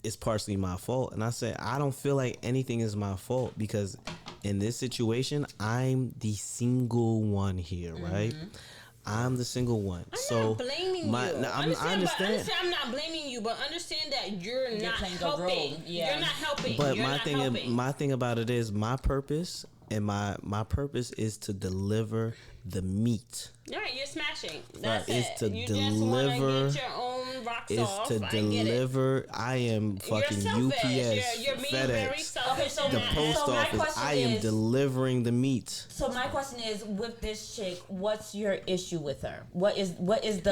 it's partially my fault. And I said, I don't feel like anything is my fault because in this situation, I'm the single one here, right? I'm the single one. I'm not blaming you. I understand. I'm not blaming you, but understand that you're not playing a helping. role. Yeah. You're not helping. But you're my thing about it is my purpose, and my purpose is to deliver the meat. All right, you're smashing. That's Right, it. is to you deliver- just want to get your own rocks Is off. to I get it. deliver. I am fucking You're selfish. UPS, You're being very FedEx, selfish. so the in that. post So my office. question I am is- delivering the meat. So my question is, with this chick, what's your issue with her? What is the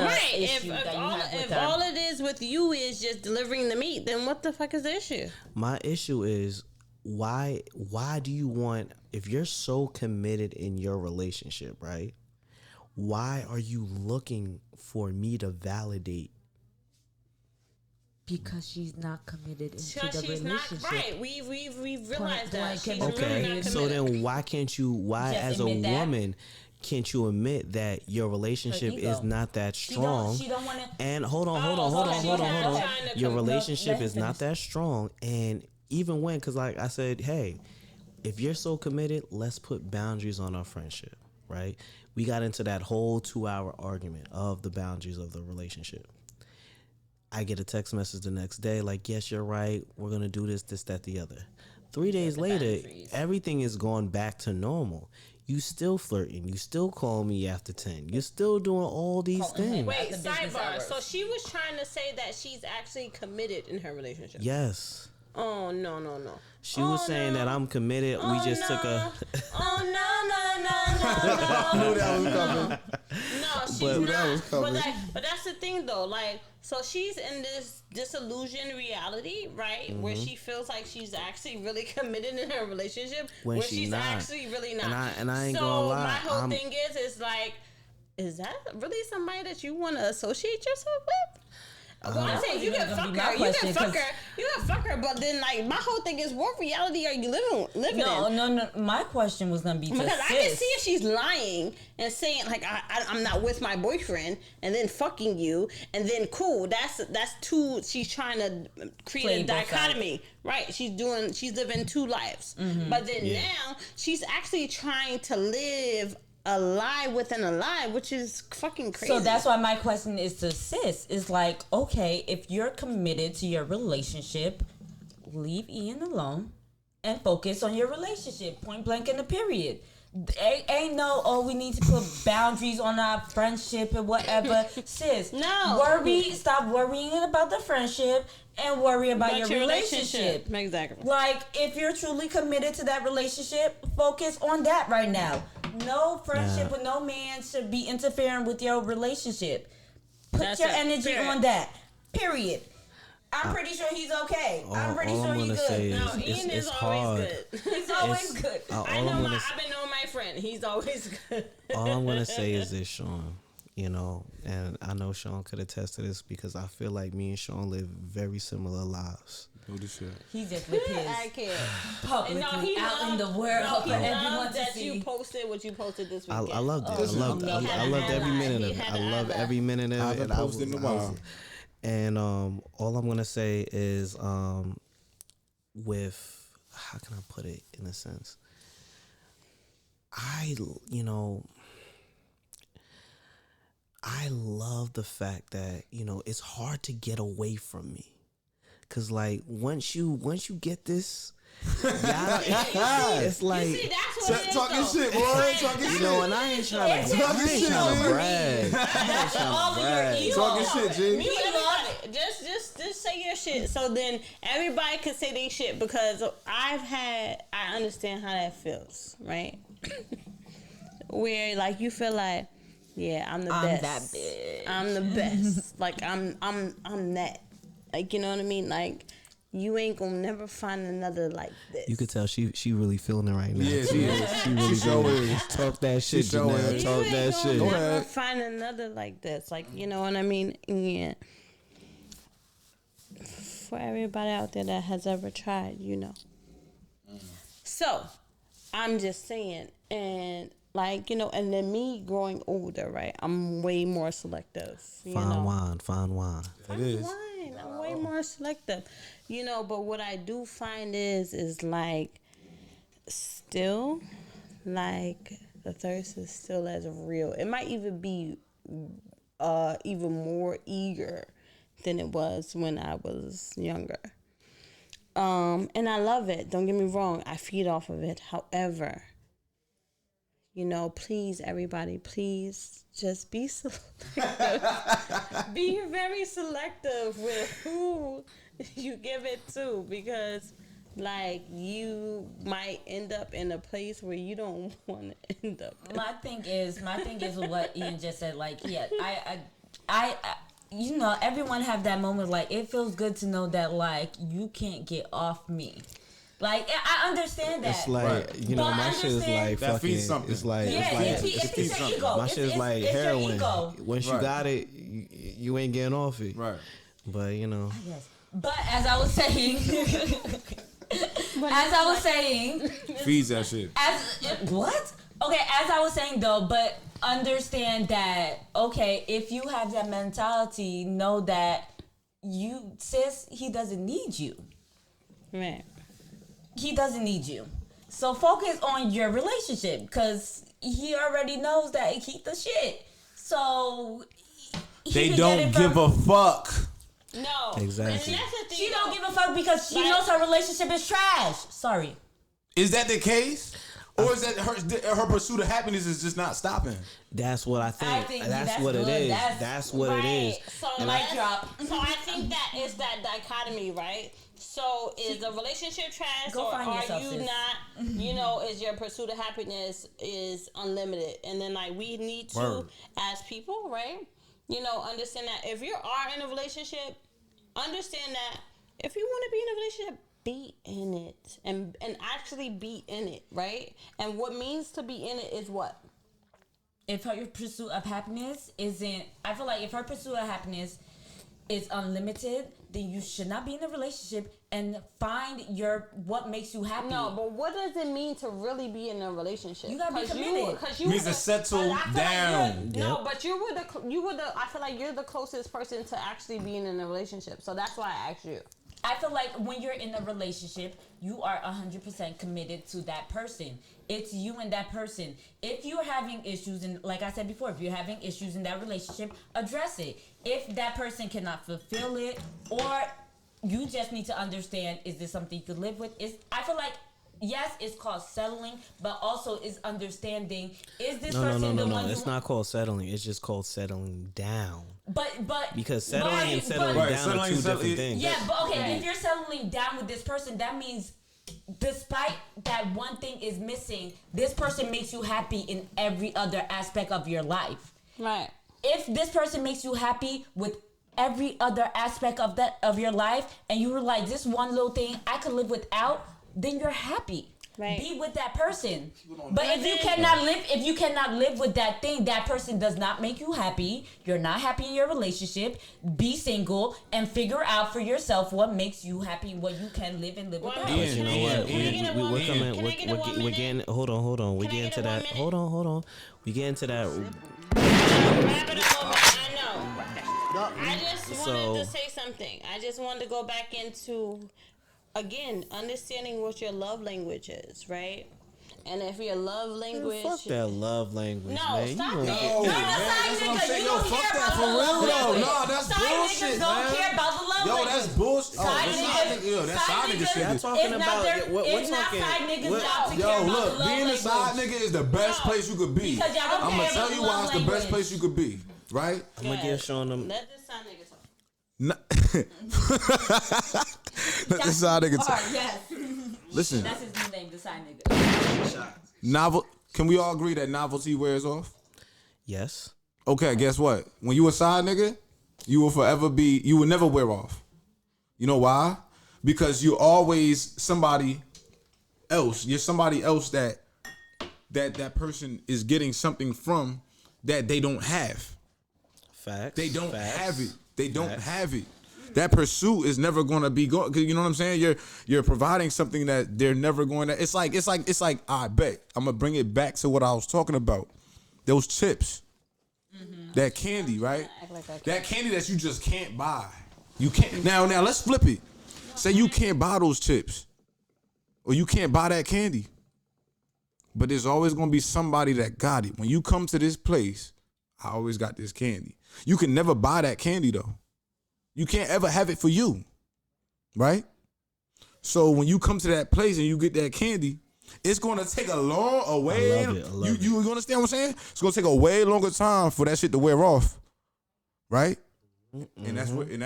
Right. issue If that you have with if her? all it is with you is just delivering the meat, then what the fuck is the issue? My issue is why do you want, if you're so committed in your relationship, right? Why are you looking for me to validate? Because she's not committed into Because the she's relationship. not right. We've realized that blank she's and really Okay, not so committed. then why can't you? Why Just as a admit that. woman can't you admit that your relationship ego. is not that She strong? don't want to. And hold on. so she's not trying to Your come- relationship let him is not finish. that strong, and even when, because like I said, hey, if you're so committed, let's put boundaries on our friendship, right? We got into that whole 2-hour argument of the boundaries of the relationship. I get a text message the next day, like, yes, you're right. We're gonna do this, that, the other. 3 days later, everything is going back to normal. You still flirting. You still call me after 10. You're still doing all these things. Wait, the business sidebar. hours. So she was trying to say that she's actually committed in her relationship. Yes. Oh no. She was saying that I'm committed. We just took a. Oh no. I knew that was coming. No, she's But- not. That was coming. But that's the thing though. Like, so she's in this disillusioned reality, right? Where Mm-hmm. she feels like she's actually really committed in her relationship, When where she she's not. actually really not. And I ain't so gonna lie, my whole I'm- thing is like, is that really somebody that you want to associate yourself with? Well, I'm saying you can gonna fuck be my her, question, 'cause- you can fuck her, but then like my whole thing is, what reality are you living No, in? My question was gonna be to Because I can sis. see if she's lying and saying like I'm not with my boyfriend and then fucking you and then cool. That's two. She's trying to create Play a both dichotomy, right? She's living two lives. Mm-hmm. But then now she's actually trying to live a lie within a lie, which is fucking crazy. So that's why my question is to sis. Is like, okay, if you're committed to your relationship, leave Ian alone and focus on your relationship. Point blank in the period. Ain't no, oh, we need to put boundaries on our friendship and whatever. Sis, No. stop worrying about the friendship and worry about your relationship. Exactly. Like, if you're truly committed to that relationship, focus on that right now. No friendship with no man should be interfering with your relationship. Put That's your it. energy Period. on that. Period. I'm pretty sure he's okay. I'm pretty all sure I'm he's gonna good. say No, is Ian it's is hard. always good. He's always good. All I I'm know gonna I've been knowing my friend. He's always good. all I'm gonna say is this, Sean. You know, and I know Sean could attest to this because I feel like me and Sean live very similar lives. Do this shit. He just with his I can't. publicly out in the world No, for he everyone loved to that see. you posted what you posted this I weekend. loved it. Listen, I loved I'm- I loved every minute of He it. had I an love eye every minute of I it. haven't And posted in a while. And all I'm gonna say is, with, how can I put it in a sense? I love the fact that, it's hard to get away from me. Cause like once you get this, it's like, You see, that's what it is, Talking though. shit, boy. Talking shit. and I ain't trying to Talking shit, brag. That's all of your brag. ego. Talking shit, G. Mute everybody. Just say your shit. So then everybody can say their shit because I understand how that feels, right? Where like you feel like, yeah, I'm the I'm best. that bitch. I'm the best. Like I'm that. Like, you know what I mean? Like, you ain't gonna never find another like this. You could tell she really feeling it right now. Yeah, she is. She really sure feeling it. is. Talk that shit, sure Janelle. is. You Talk ain't that gonna shit. Go never ahead. find another like this. Like, you know what I mean? Yeah. For everybody out there that has ever tried, you know. So, I'm just saying, and like, and then me growing older, right? I'm way more selective. You Fine know? wine, fine wine. It is. Wine. I'm way way more selective, you know. But what I do find is like still like the thirst is still as real. It might even be even more eager than it was when I was younger. And I love it. Don't get me wrong. I feed off of it. However, you know, please, everybody, please just be selective. Be very selective with who you give it to, because like you might end up in a place where you don't want to end up. My thing is what Ian just said. Like, yeah, I you know, everyone have that moment. Like, it feels good to know that like you can't get off me. Like, I understand that. It's like, you know, my shit is like that fucking. feeds something. It's like, it's your ego. my shit is like heroin. Once you Right. got it, you ain't getting off it. Right. But you know, Yes. But as I was saying, Feeds that shit. What? Okay, as I was saying though, but understand that, okay, if you have that mentality, know that he doesn't need you. Right. He doesn't need you. So focus on your relationship, because he already knows that he the shit. So They don't give a fuck. No. Exactly. And that's the thing. She don't give a fuck because she knows her relationship is trash. Sorry. Is that the case? Or is that her pursuit of happiness is just not stopping? That's what I think. think That's that's what it good. is. That's That's what it is. So so I think that is that dichotomy, right? So is the relationship trash, Go or find are yourself, you sis. not? You know, is your pursuit of happiness is unlimited? And then like we need to, Word. as people, right? You know, understand that if you are in a relationship, understand that if you want to be in a relationship, be in it and actually be in it, right? And what means to be in it is what? If her pursuit of happiness isn't, I feel like if her pursuit of happiness is unlimited, then you should not be in a relationship and find what makes you happy. No, but what does it mean to really be in a relationship? You gotta be committed. You Means to settle down. No, but you were the. I feel like you're the closest person to actually being in a relationship, so that's why I asked you. I feel like when you're in a relationship, you are 100% committed to that person. It's you and that person. If you're having issues, and like I said before, if you're having issues in that relationship, address it. If that person cannot fulfill it, or you just need to understand, is this something you could live with? I feel like, yes, it's called settling, but also is understanding, is this person the one It's not called settling. It's just called settling down. But Because settling and settling Right, down are two different settling- things. yeah, but okay, if you're settling down with this person, that means despite that one thing is missing, this person makes you happy in every other aspect of your life. Right. If this person makes you happy with every other aspect of your life, and you were like, this one little thing I could live without, then you're happy. Right. Be with that person. But if you cannot live with that thing, that person does not make you happy, you're not happy in your relationship, be single and figure out for yourself what makes you happy, what you can live and live without. Can I You know get- what? can I get a one We're minute? coming. Can I get a 1 We're getting. Hold on. We Can I get get into a 1 that. minute? Hold on. We get into that. Wrap it up over. I know. I just wanted So- to say something. I just wanted to go back into, again, understanding what your love language is, right? And if your love language, Fuck that love language, No, man. stop You it. gonna get- No, that's what I'm saying. Yo, You don't fuck care that about for the real love though. language. No, that's Side bullshit, niggas don't man. care about the love Yo, language. that's bullshit. Side That's niggas- yo, that's side nigga shit. Y'all talking It's not about their- we're it's not talking. side niggas' we're- job to care Yo, about the look, love being a side language. nigga is the best place you could be. Because y'all don't I'm care gonna tell about you the why love it's the best language. place you could be, right? I'm gonna give Sean them. let this side nigga talk. Let the side nigga talk. Yes. Listen, That's his new name, the side nigga. novel. Can we all agree that novelty wears off? Yes. Okay, guess what? When you a side nigga, you will never wear off. You know why? Because you're always somebody else. You're somebody else that person is getting something from that they don't have. Facts. They don't Facts. have it. They don't Facts. have it. That pursuit is never going to be going. You know what I'm saying? You're providing something that they're never going to. It's like I bet I'm gonna bring it back to what I was talking about. Those chips, that candy, right? That candy that you just can't buy. You can't. Now let's flip it. Say you can't buy those chips, or you can't buy that candy. But there's always gonna be somebody that got it. When you come to this place, I always got this candy. You can never buy that candy though. You can't ever have it for you, right? So when you come to that place and you get that candy, it's gonna take a way. You understand what I'm saying? It's gonna take a way longer time for that shit to wear off, right? Mm-hmm. And that's what the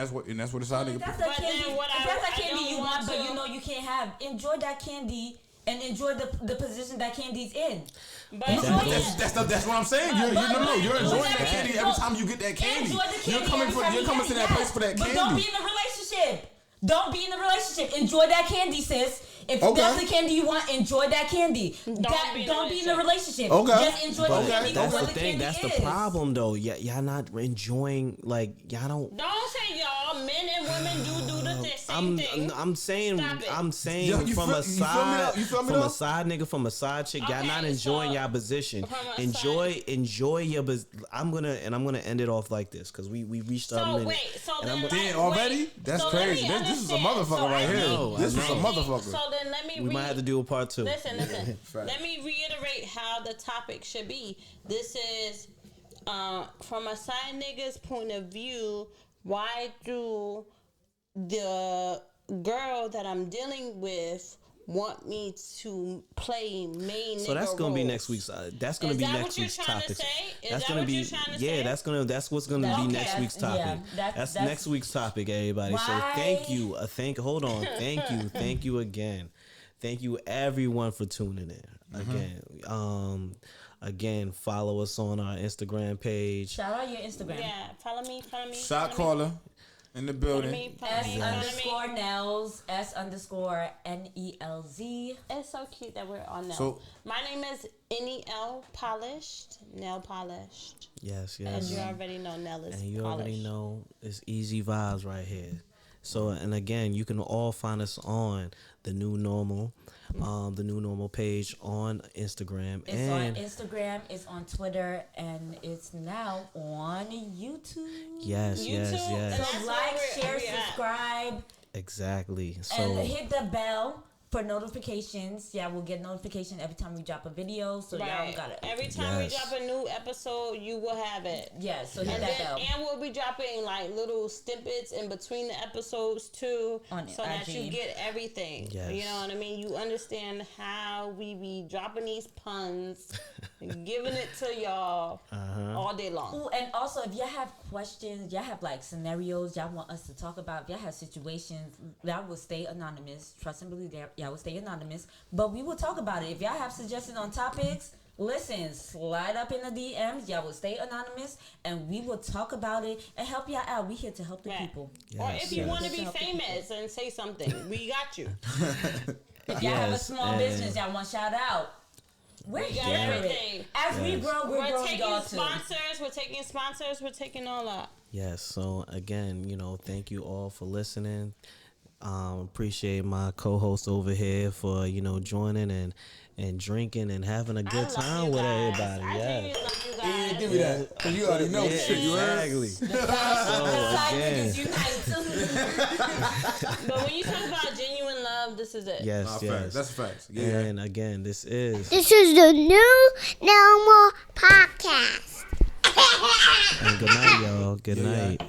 side nigga. That's that candy. That's that candy you want, but you know you can't have. Enjoy that candy and enjoy the position that candy's in. But that's what I'm saying. You're enjoying that candy every time you get that candy. You're coming to that place for that candy. But don't be in a relationship. Don't be in a relationship. Enjoy that candy, sis. If that's the candy you want, enjoy that candy. Don't be in a relationship. Okay. Just enjoy the candy. That's the thing. That's the problem, though. Y'all not enjoying, like, y'all don't. Don't say y'all. Men and women do the same thing. I'm saying from a side nigga, from a side chick, y'all not enjoying y'all position. Enjoy your. I'm gonna end it off like this because we reached our minute. Already? That's crazy. This is a motherfucker right here. This is a motherfucker. So then we might have to do a part 2. Listen. Let me reiterate how the topic should be. This is from a side nigga's point of view. Why do the girl that I'm dealing with want me to play main nigga So that's gonna roles? be next week's. That's gonna be next week's topic. That's what's gonna be next week's topic. That's next week's topic, everybody. So thank you. Hold on. Thank you again. Thank you everyone for tuning in. Again, follow us on our Instagram page. Shout out your Instagram. Yeah, follow me. Shot caller in the building. S_Nels, S_NELZ. It's so cute that we're on now. So, my name is NEL Polished. Nail Polished. Yes. And you already know Nell is And you polished. already know it's Eazy Vibes right here. So, and again, you can all find us on the New Normal page on Instagram. It's on Instagram, it's on Twitter, and it's now on YouTube. Yes. So like, share, subscribe. Exactly. So And hit the bell for notifications. Yeah, we'll get notification every time we drop a video. So y'all got it. Every time we drop a new episode, you will have it. Yeah, so hit that bell. And we'll be dropping like little snippets in between the episodes too, so that you get everything. Yes. You know what I mean? You understand how we be dropping these puns, and giving it to y'all all day long. Ooh, and also, if y'all have questions, y'all have like scenarios y'all want us to talk about, if y'all have situations, y'all will stay anonymous. Trust and believe that y'all will stay anonymous, but we will talk about it. If y'all have suggestions on topics, listen, slide up in the DMs. Y'all will stay anonymous, and we will talk about it and help y'all out. We here to help the people. Or if you want to be famous and say something, we got you. If y'all have a small business y'all want shout out, we got everything. As we grow, we're growing taking y'all too. We're taking sponsors. We're taking all that. Yes. So again, thank you all for listening. Appreciate my co-host over here for joining and drinking and having a good time with everybody. Yeah. Give me that. Cause you already know shit. You exactly. But when you talk about genuine love, this is it. Yes. That's a fact. Yeah. And again, this is the New Normal Podcast. And good night, y'all. Good night.